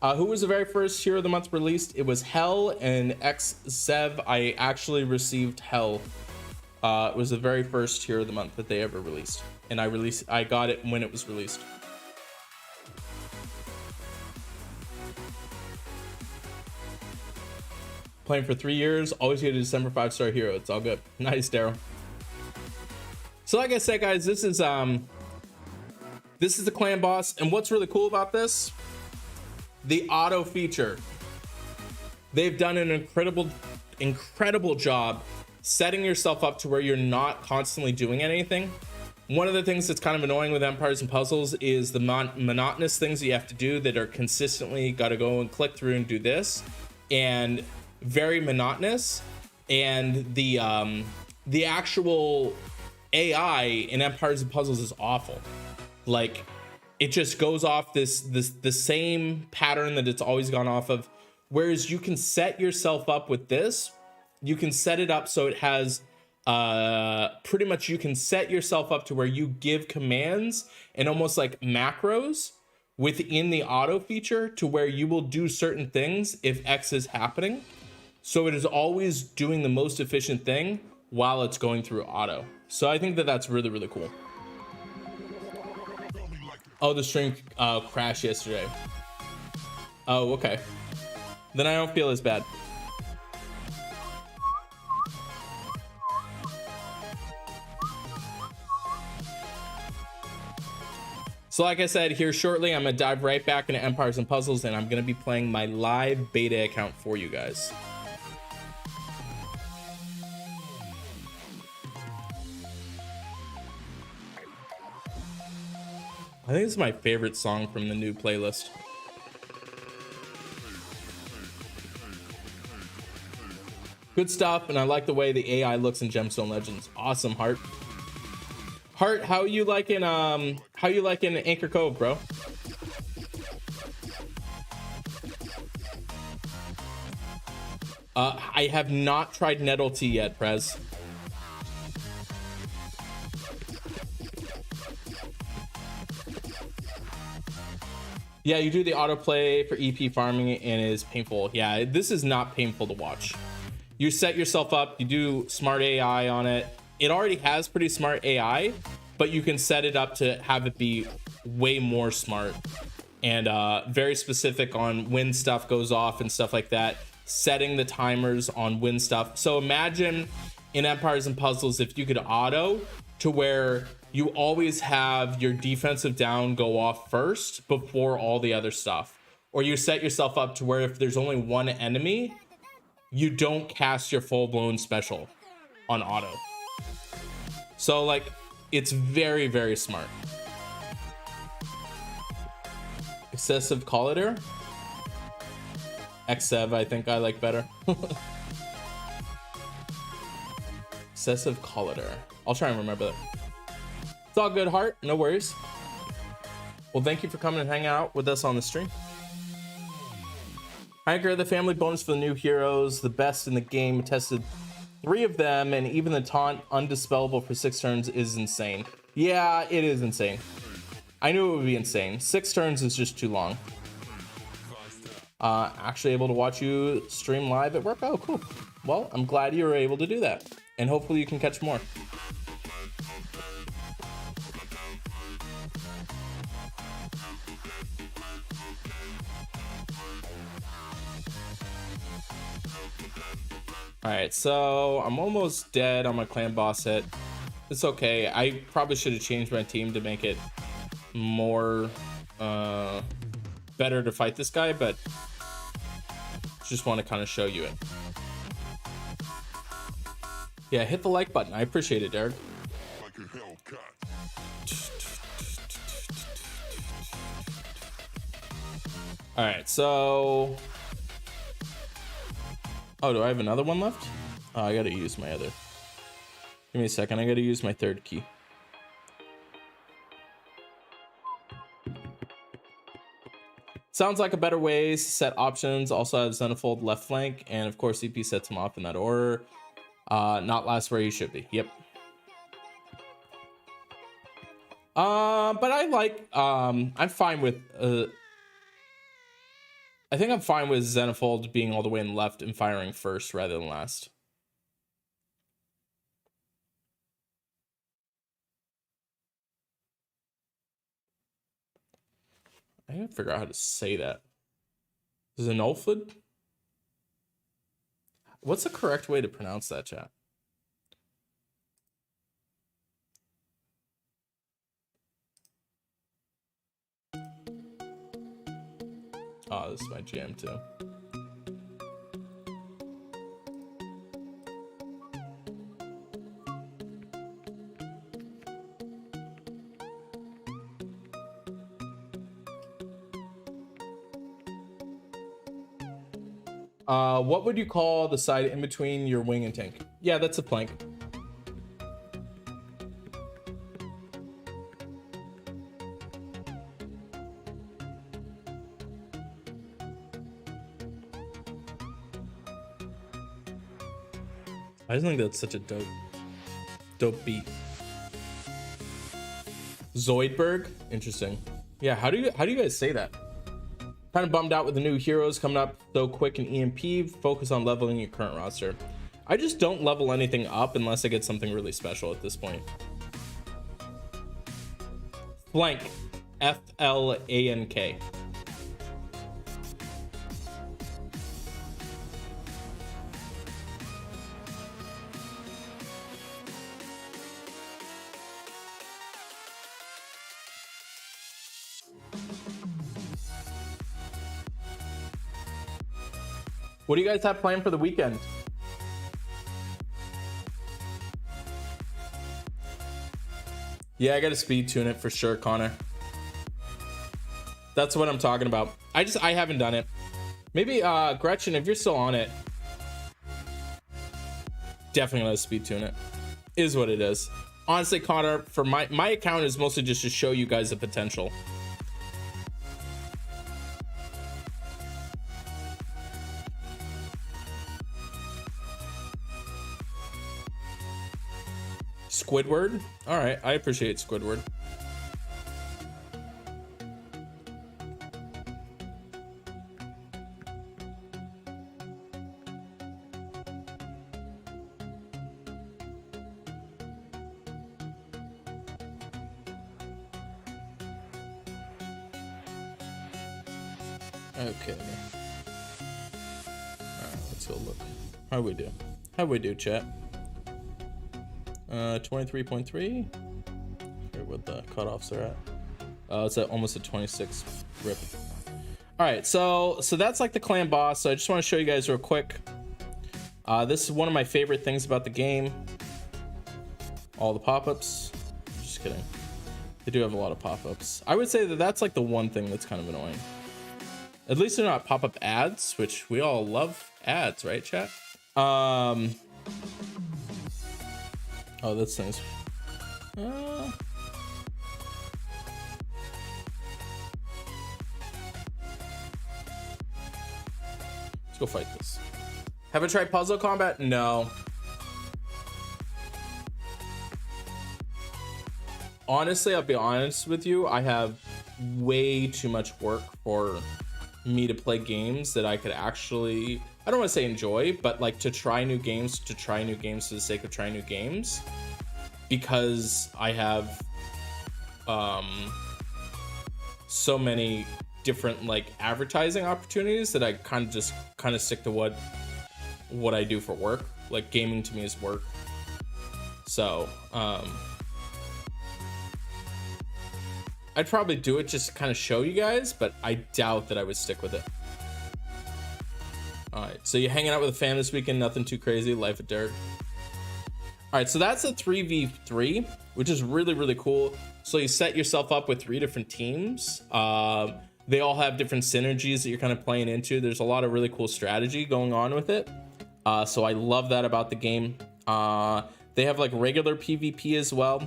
Who was the very first Hero of the Month released? It was Hell and X-Zev. I actually received Hell. It was the very first Hero of the Month that they ever released, and I got it when it was released. Playing for 3 years, always get a December 5-star hero. It's all good. Nice, Daryl. So like I said, guys, this is the clan boss, and what's really cool about this, the auto feature. They've done an incredible job setting yourself up to where you're not constantly doing anything. One of the things that's kind of annoying with Empires and Puzzles is the monotonous things that you have to do that are consistently got to go and click through and do this, and very monotonous. And the actual AI in Empires and Puzzles is awful. Like, it just goes off the same pattern that it's always gone off of. Whereas you can set yourself up with this, you can set it up so it has pretty much, you can set yourself up to where you give commands and almost like macros within the auto feature to where you will do certain things if X is happening. So it is always doing the most efficient thing while it's going through auto. So I think that that's really, really cool. Oh, the stream crashed yesterday. Oh, okay. Then I don't feel as bad. So like I said, here shortly, I'm gonna dive right back into Empires and Puzzles, and I'm gonna be playing my live beta account for you guys. I think it's my favorite song from the new playlist. Good stuff, and I like the way the AI looks in Gemstone Legends. Awesome, Heart. Heart, how you liking Anchor Cove, bro? I have not tried Nettle Tea yet, Prez. Yeah, you do the autoplay for EP farming and it is painful. Yeah, this is not painful to watch. You set yourself up, you do smart AI on it. It already has pretty smart AI, but you can set it up to have it be way more smart and very specific on when stuff goes off and stuff like that, setting the timers on when stuff. So imagine in Empires and Puzzles if you could auto to where you always have your defensive down go off first before all the other stuff, or you set yourself up to where if there's only one enemy, you don't cast your full-blown special on auto. So like, it's very, very smart. Excessive Collider. X-Sev, I think I like better. Excessive Collider. I'll try and remember that. It's all good, Heart. No worries. Well, thank you for coming and hanging out with us on the stream. Anchor, the family bonus for the new heroes, the best in the game. Tested 3 of them, and even the taunt undispellable for 6 turns is insane. Yeah, it is insane. I knew it would be insane. 6 turns is just too long. Actually able to watch you stream live at work. Oh, cool. Well, I'm glad you were able to do that, and hopefully you can catch more. All right, so I'm almost dead on my clan boss hit. It's okay. I probably should have changed my team to make it more better to fight this guy, but just want to kind of show you it. Yeah, hit the like button. I appreciate it, Derek. Like a Hellcat. All right, so oh, do I have another one left? Oh, I gotta use my other. Give me a second. I gotta use my 3rd key. Sounds like a better way to set options. Also have Xenofold left flank, and of course CP sets him off in that order. Not last where he should be. Yep. But I like. I'm fine with. I think I'm fine with Xenofold being all the way in left and firing first rather than last. I gotta figure out how to say that. Xenolfid? What's the correct way to pronounce that, chat? Oh, this is my jam too. What would you call the side in between your wing and tank? Yeah, that's a plank. I just think that's such a dope beat. Zoidberg, interesting. Yeah, how do you guys say that? Kind of bummed out with the new heroes coming up so quick in EMP. Focus on leveling your current roster. I just don't level anything up unless I get something really special at this point. Flank, Flank. What do you guys have planned for the weekend? Yeah, I gotta speed tune it for sure, Connor. That's what I'm talking about. I haven't done it. Maybe Gretchen, if you're still on it, definitely let us speed tune it. Is what it is. Honestly, Connor, for my account is mostly just to show you guys the potential. Squidward? All right, I appreciate Squidward. Okay. All right, let's go look. How we do? How we do, chat? 23.3. What the cutoffs are at? It's at almost a 26. Rip. All right, so that's like the clan boss. So I just want to show you guys real quick. This is one of my favorite things about the game. All the pop-ups. Just kidding. They do have a lot of pop-ups. I would say that that's like the one thing that's kind of annoying. At least they're not pop-up ads, which we all love ads, right, chat? Oh, Oh, this thing's... let's go fight this. Have I tried puzzle combat? No. Honestly, I'll be honest with you. I have way too much work for me to play games that I could actually, I don't want to say enjoy, but like to try new games for the sake of trying new games, because I have so many different like advertising opportunities that I kind of stick to what I do for work. Like gaming to me is work. So I'd probably do it just to kind of show you guys, but I doubt that I would stick with it. All right, so you're hanging out with a fam this weekend, nothing too crazy, life of Derek. All right, so that's a 3v3, which is really, really cool. So you set yourself up with 3 different teams. They all have different synergies that you're kind of playing into. There's a lot of really cool strategy going on with it. So I love that about the game. They have like regular PvP as well.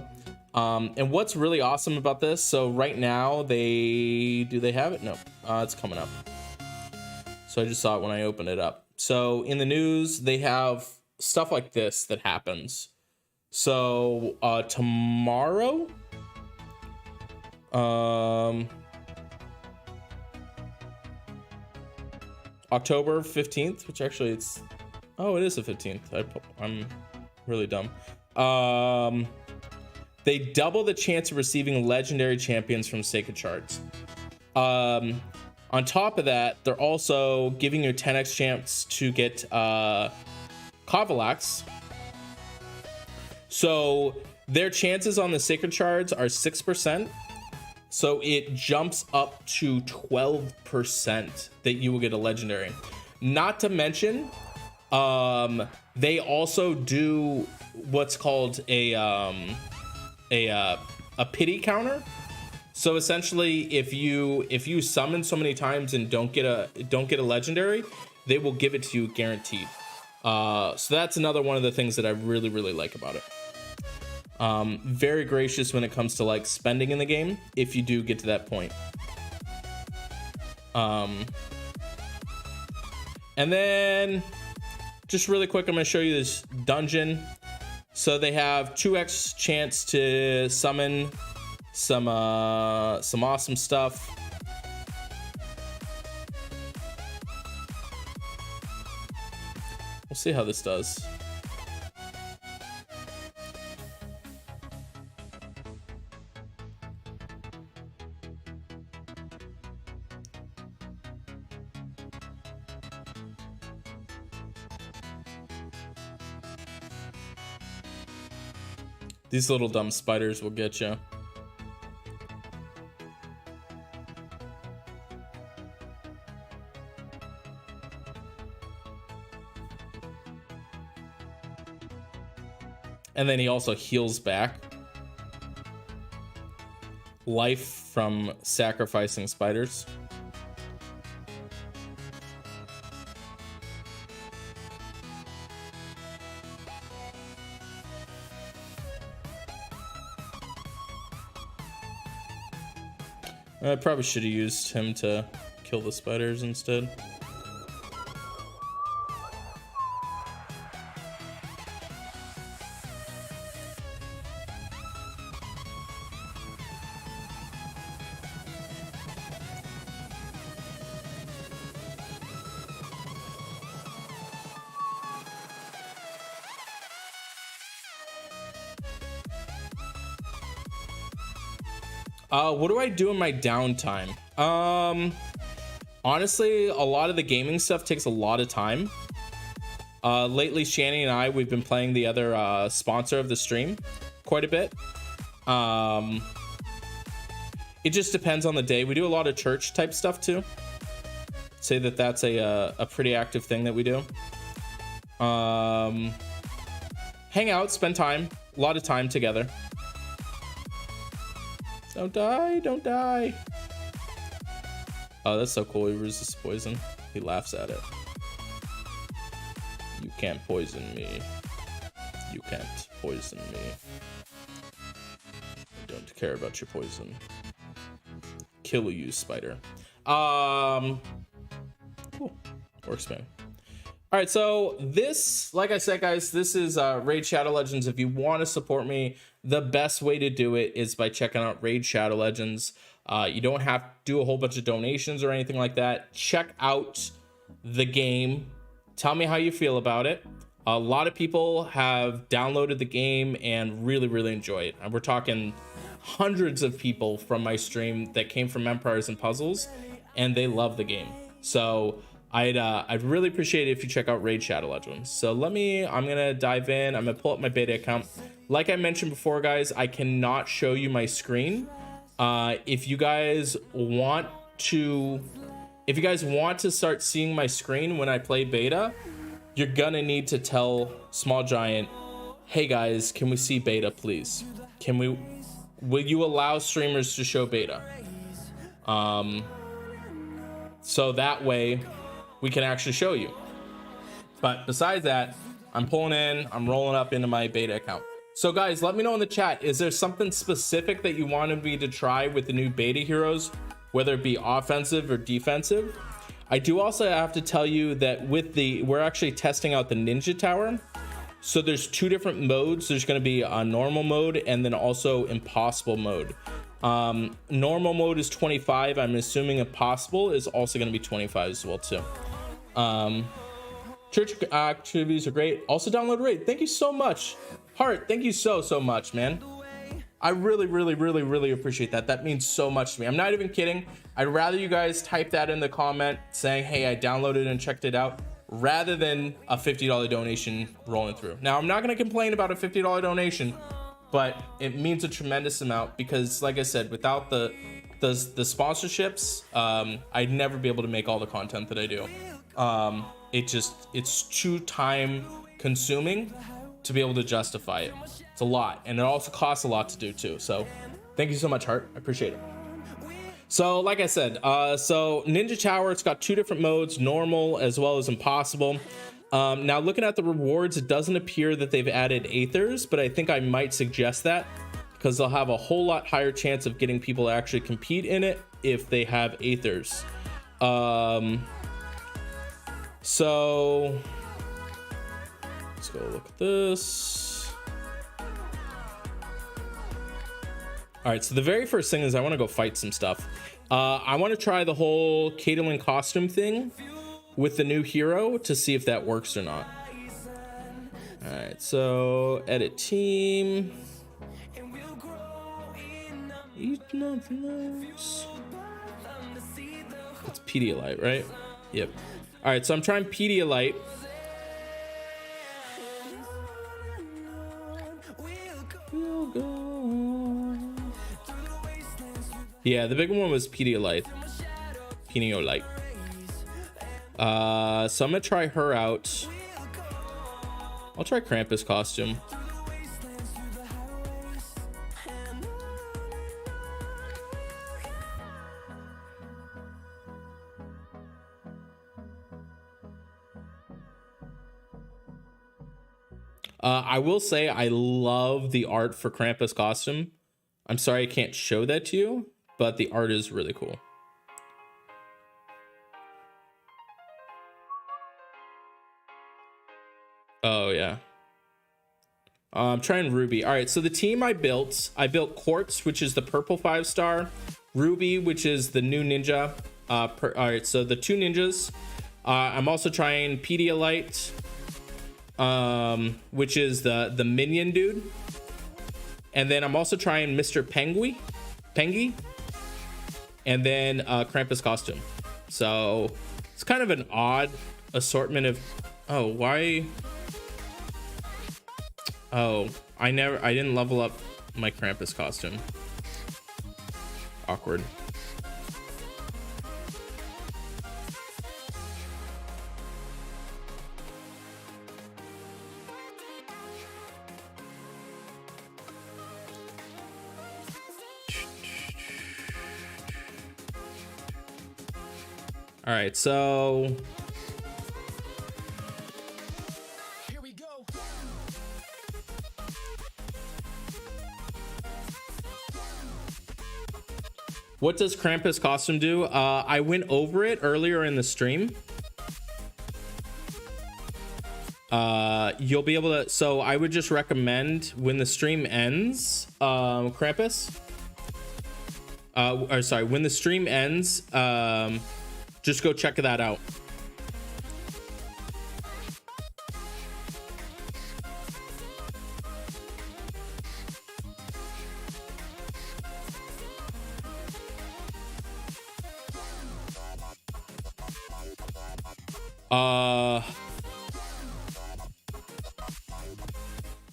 And what's really awesome about this, so right now do they have it? No, it's coming up. So I just saw it when I opened it up. So in the news, they have stuff like this that happens. So tomorrow, October 15th, which actually it is the 15th. I'm really dumb. They double the chance of receiving legendary champions from Sacred Shards. On top of that, they're also giving you a 10x chance to get Kovalax. So their chances on the Sacred Shards are 6%. So it jumps up to 12% that you will get a legendary. Not to mention, they also do what's called a pity counter. So essentially, if you summon so many times and don't get a legendary, they will give it to you guaranteed. So that's another one of the things that I really, really like about it. Very gracious when it comes to like spending in the game if you do get to that point. And then just really quick, I'm going to show you this dungeon. So they have 2x chance to summon some awesome stuff. We'll see how this does. These little dumb spiders will get you. And then he also heals back life from sacrificing spiders. I probably should have used him to kill the spiders instead. What do I do in my downtime? Honestly, a lot of the gaming stuff takes a lot of time. Lately, Shanny and we've been playing the other sponsor of the stream quite a bit. It just depends on the day. We do a lot of church type stuff too. Say that that's a pretty active thing that we do. Hang out, spend time, a lot of time together. Don't die, don't die. Oh, that's so cool. He resists poison. He laughs at it. You can't poison me. You can't. poison me. I don't care about your poison. Kill you, spider. Cool. Works, man. All right, so this, like I said, guys, this is Raid Shadow Legends. If you want to support me, the best way to do it is by checking out Raid Shadow Legends. You don't have to do a whole bunch of donations or anything like that. Check out the game. Tell me how you feel about it. A lot of people have downloaded the game and really enjoy it. And we're talking hundreds of people from my stream that came from Empires and Puzzles, and they love the game. So I'd really appreciate it if you check out Raid Shadow Legends. So I'm gonna dive in. I'm gonna pull up my beta account. Like I mentioned before, guys, I cannot show you my screen. If you guys want to start seeing my screen when I play beta, you're gonna need to tell Small Giant, hey guys, can we see beta, please? Will you allow streamers to show beta? So that way we can actually show you. But besides that, I'm rolling up into my beta account. So guys, let me know in the chat, is there something specific that you wanted me to try with the new beta heroes, whether it be offensive or defensive? I do also have to tell you that we're actually testing out the Ninja Tower. So there's two different modes. There's going to be a normal mode and then also impossible mode. Normal mode is 25. I'm assuming impossible is also going to be 25 as well too. Church activities are great. Also download Raid. Thank you so much. Heart, thank you so much, man. I really appreciate that. That means so much to me. I'm not even kidding. I'd rather you guys type that in the comment saying, hey, I downloaded and checked it out, rather than a $50 donation rolling through. Now, I'm not going to complain about a $50 donation, but it means a tremendous amount because, like I said, without the sponsorships, I'd never be able to make all the content that I do. It's too time consuming to be able to justify it. It's a lot, and it also costs a lot to do too. So thank you so much, Heart. I appreciate it. So like I said, so Ninja Tower, it's got two different modes, normal as well as impossible. Now looking at the rewards, it doesn't appear that they've added Aethers, but I think I might suggest that because they'll have a whole lot higher chance of getting people to actually compete in it if they have Aethers. So let's go look at this. All right, so the very first thing is I want to go fight some stuff. I want to try the whole Caitlyn costume thing with the new hero to see if that works or not. All right, so edit team. Eat nothing else. It's Pedialyte, right? Yep. All right, so I'm trying Pedialyte. Yeah, the big one was Pedialyte. Pedialyte. So I'm gonna try her out. I'll try Krampus costume. I will say I love the art for Krampus costume. I'm sorry I can't show that to you, but the art is really cool. Oh yeah. I'm trying Ruby. All right, so the team I built Quartz, which is the purple 5-star, Ruby, which is the new ninja. All right, so the two ninjas. I'm also trying Pedialyte, which is the minion dude. And then I'm also trying Mr. Pengi, and then Krampus costume. So it's kind of an odd assortment of, oh, why? Oh, I didn't level up my Krampus costume. Awkward. All right, so here we go. What does Krampus costume do? I went over it earlier in the stream. You'll be able to, so I would just recommend when the stream ends, Krampus, or sorry, when the stream ends, just go check that out.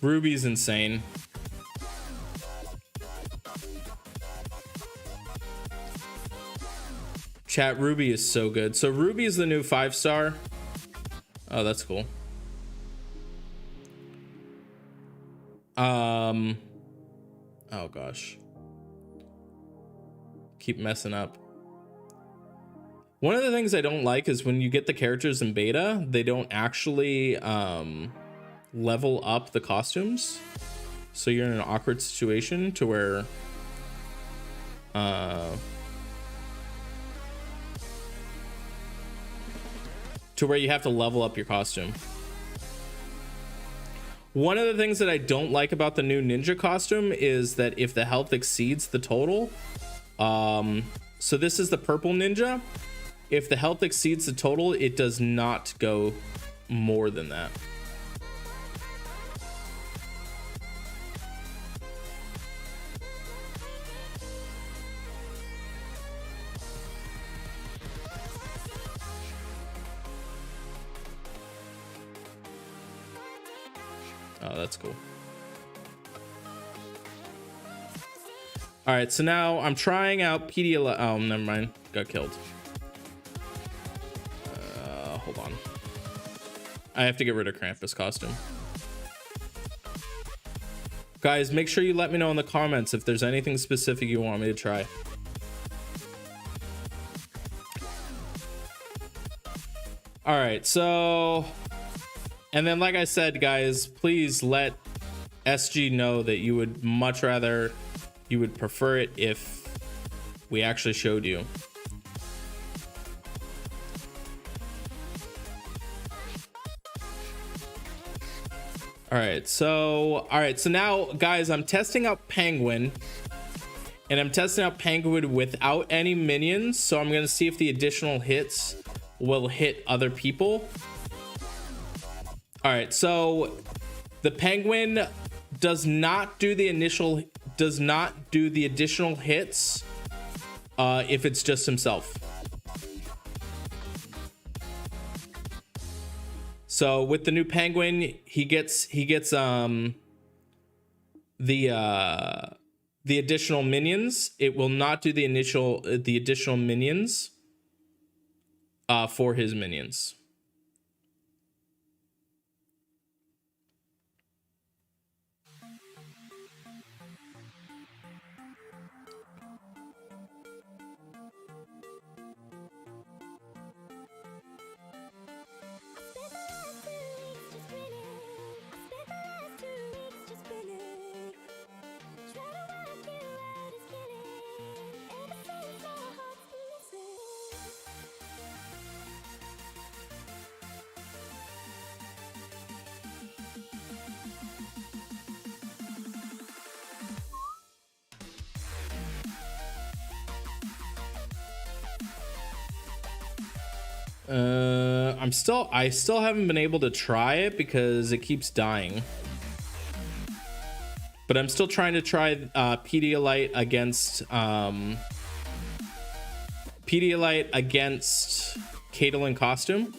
Ruby's insane. Chat, Ruby is so good. So Ruby is the new 5-star. Oh, that's cool. Oh gosh. Keep messing up. One of the things I don't like is when you get the characters in beta, they don't actually level up the costumes. So you're in an awkward situation to where you have to level up your costume. One of the things that I don't like about the new ninja costume is that if the health exceeds the total, so this is the purple ninja. If the health exceeds the total, it does not go more than that. Oh, that's cool. All right, so now I'm trying out Pedialyte. Oh, never mind. Got killed. Hold on. I have to get rid of Krampus costume. Guys, make sure you let me know in the comments if there's anything specific you want me to try. All right, so... And then, like I said, guys, please let SG know that you would much rather, you would prefer it if we actually showed you. All right, so now, guys, I'm testing out Penguin, and I'm testing out Penguin without any minions. So I'm gonna see if the additional hits will hit other people. All right, so the Penguin does not do the additional hits if it's just himself. So with the new Penguin, he gets the additional minions. It will not do the additional minions for his minions. I still haven't been able to try it because it keeps dying. But I'm still trying to try Pedialyte against Caitlyn costume.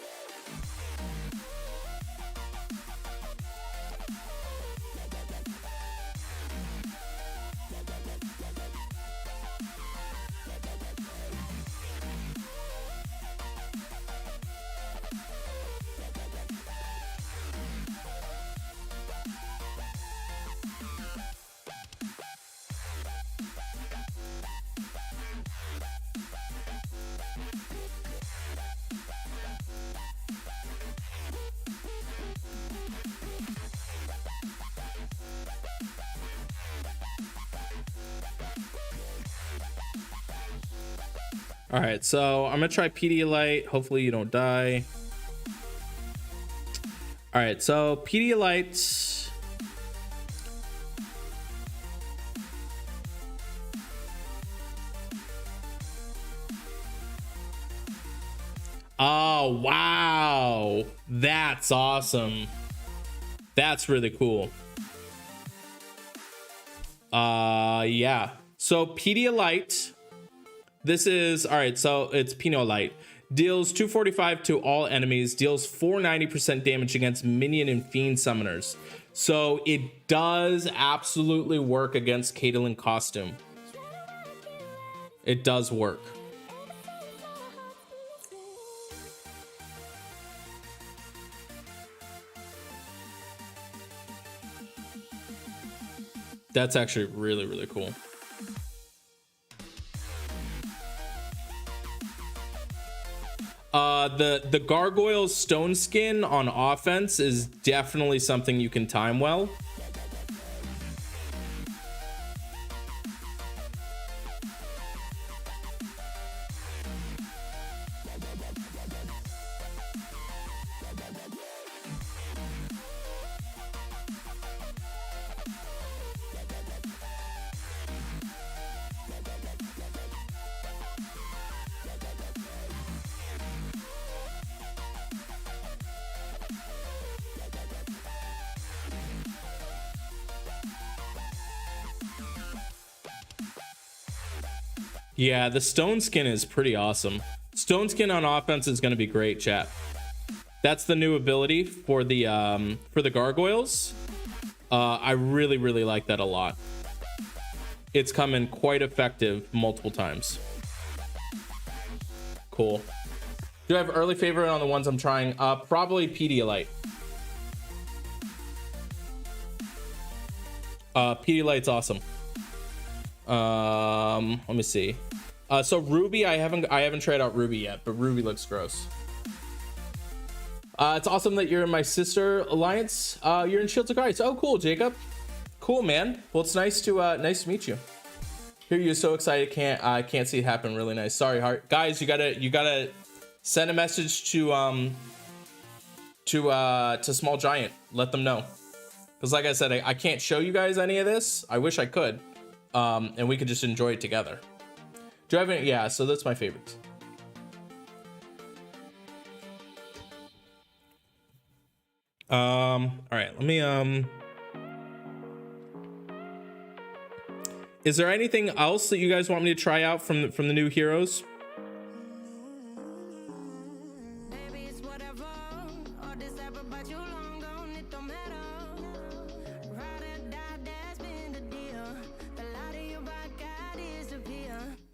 All right, so I'm gonna try Pedialyte. Hopefully you don't die. All right, so Pedialyte. Oh, wow. That's awesome. That's really cool. Yeah. So Pedialyte. This is, all right, so it's Pedialyte. Deals 245 to all enemies, deals 490% damage against minion and fiend summoners. So it does absolutely work against Caitlyn costume. It does work. That's actually really, really cool. The Gargoyle stone skin on offense is definitely something you can time well. Yeah, the stone skin is pretty awesome. Stone skin on offense is going to be great, chat. That's the new ability for the Gargoyles. I really, really like that a lot. It's come in quite effective multiple times. Cool. Do I have early favorite on the ones I'm trying? Probably Pedialyte. Pedialyte's awesome. Let me see. So Ruby, I haven't tried out Ruby yet, but Ruby looks gross. It's awesome that you're in my sister alliance. You're in Shields of Christ. Oh, cool, Jacob. Cool, man. Well, it's nice to meet you. Here, you're so excited. I can't see it happen. Really nice. Sorry, Heart. Guys, you gotta send a message to Small Giant. Let them know. Because like I said, I can't show you guys any of this. I wish I could. And we could just enjoy it together. Do I have any? Yeah, so that's my favorites. All right, let me, is there anything else that you guys want me to try out from the new heroes?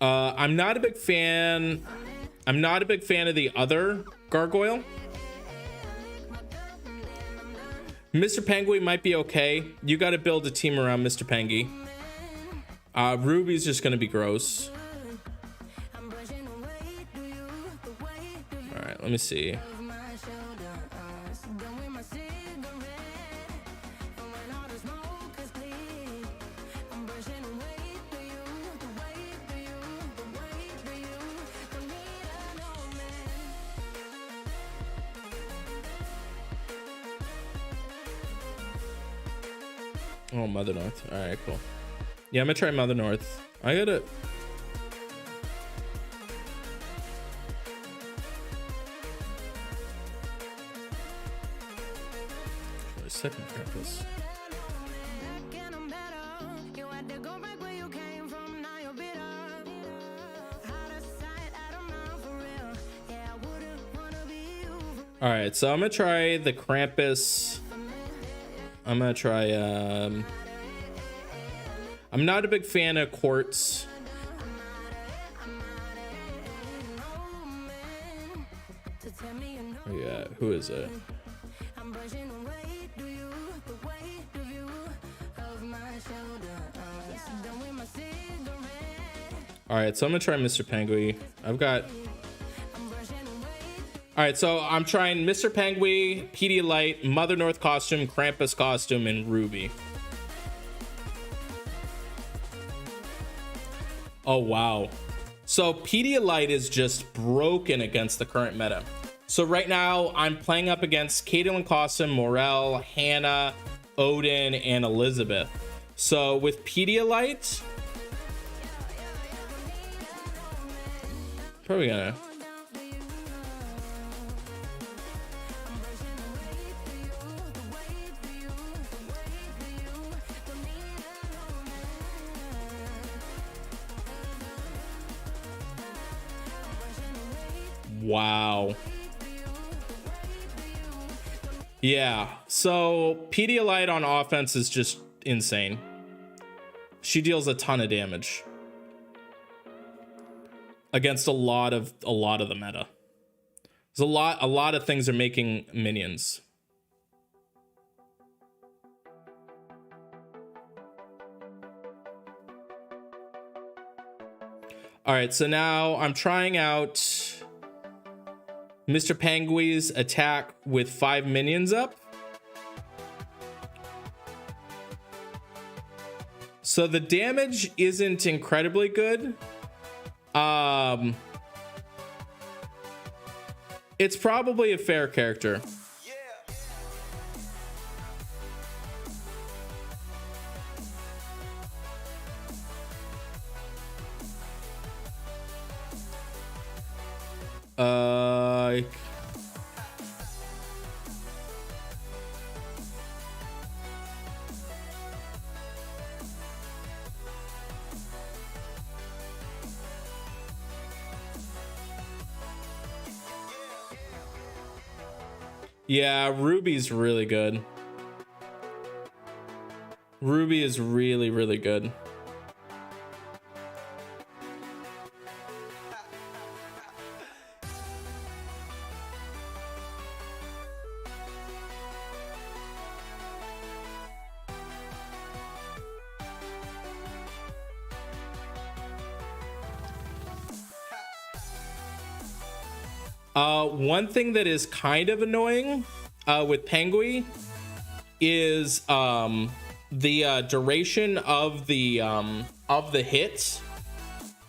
I'm not a big fan. I'm not a big fan of the other Gargoyle. Mr. Pengi might be okay. You got to build a team around Mr. Pengi. Ruby's just going to be gross. All right, let me see. Oh, Mother North. All right, cool. Yeah, I'm gonna try Mother North. I gotta. Second Krampus. All right, so I'm gonna try the Krampus. I'm gonna try. I'm not a big fan of Quartz. Oh, yeah, who is it? All right, so I'm gonna try Mr. Pengi. I've got. All right, so I'm trying Mr. Pengi, Pedialyte, Mother North costume, Krampus costume, and Ruby. Oh, wow. So Pedialyte is just broken against the current meta. So right now I'm playing up against Caitlyn Cossum, Morel, Hannah, Odin, and Elizabeth. So with Pedialyte, probably gonna. Wow. Yeah, so Pedialyte on offense is just insane. She deals a ton of damage against a lot of the meta. There's a lot of things are making minions. All right, so now I'm trying out Mr. Pengui's attack with 5 minions up. So the damage isn't incredibly good. It's probably a fair character. Yeah, Ruby's really good. Ruby is really, really good. One thing that is kind of annoying with Pengi is the duration of the hit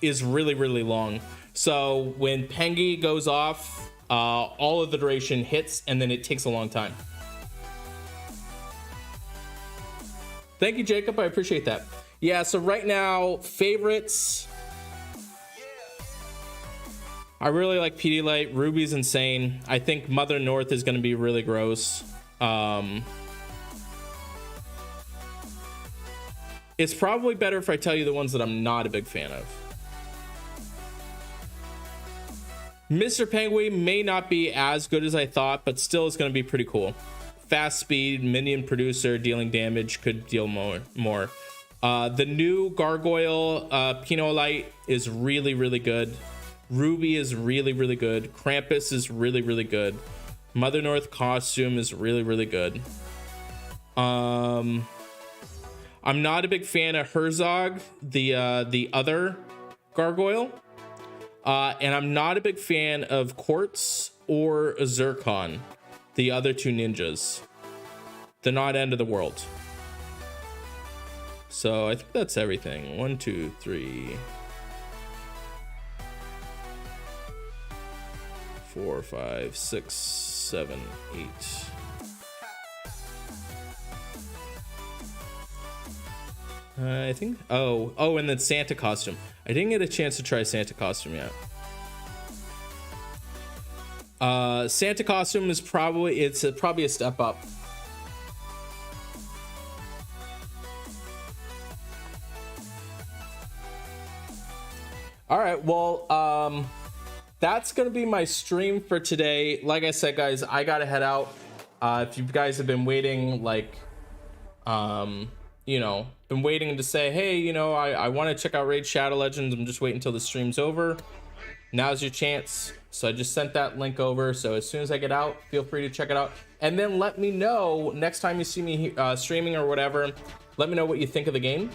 is really, really long. So when Pengi goes off, all of the duration hits and then it takes a long time. Thank you, Jacob. I appreciate that. Yeah, so right now, favorites. I really like Pedialyte. Ruby's insane. I think Mother North is going to be really gross. It's probably better if I tell you the ones that I'm not a big fan of. Mr. Pengi may not be as good as I thought, but still is going to be pretty cool. Fast speed, minion producer, dealing damage, could deal more. The new Gargoyle Pedialyte is really, really good. Ruby is really, really good. Krampus is really, really good. Mother North costume is really, really good. I'm not a big fan of Herzog, the other Gargoyle. And I'm not a big fan of Quartz or Zircon, the other two ninjas. They're not end of the world. So I think that's everything. 1, 2, 3, 4, 5, 6, 7, 8. I think. Oh, and then Santa costume. I didn't get a chance to try Santa costume yet. Santa costume is probably probably a step up. All right, well, that's gonna be my stream for today. Like I said, guys, I gotta head out. If you guys have been waiting, like, been waiting to say, hey, I want to check out Raid Shadow Legends, I'm just waiting until the stream's over. Now's your chance. So I just sent that link over. So as soon as I get out, feel free to check it out. And then let me know next time you see me streaming or whatever. Let me know what you think of the game.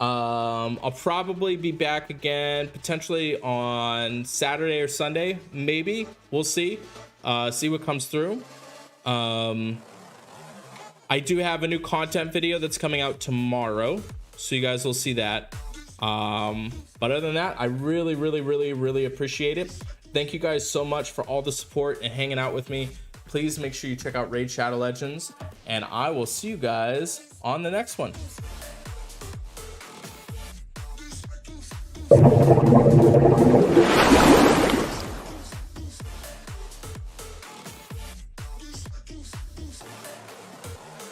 I'll probably be back again potentially on Saturday or Sunday, maybe. We'll see. See what comes through. I do have a new content video that's coming out tomorrow, so you guys will see that. But other than that, I really appreciate it. Thank you guys so much for all the support and hanging out with me. Please make sure you check out Raid Shadow Legends, and I will see you guys on the next one.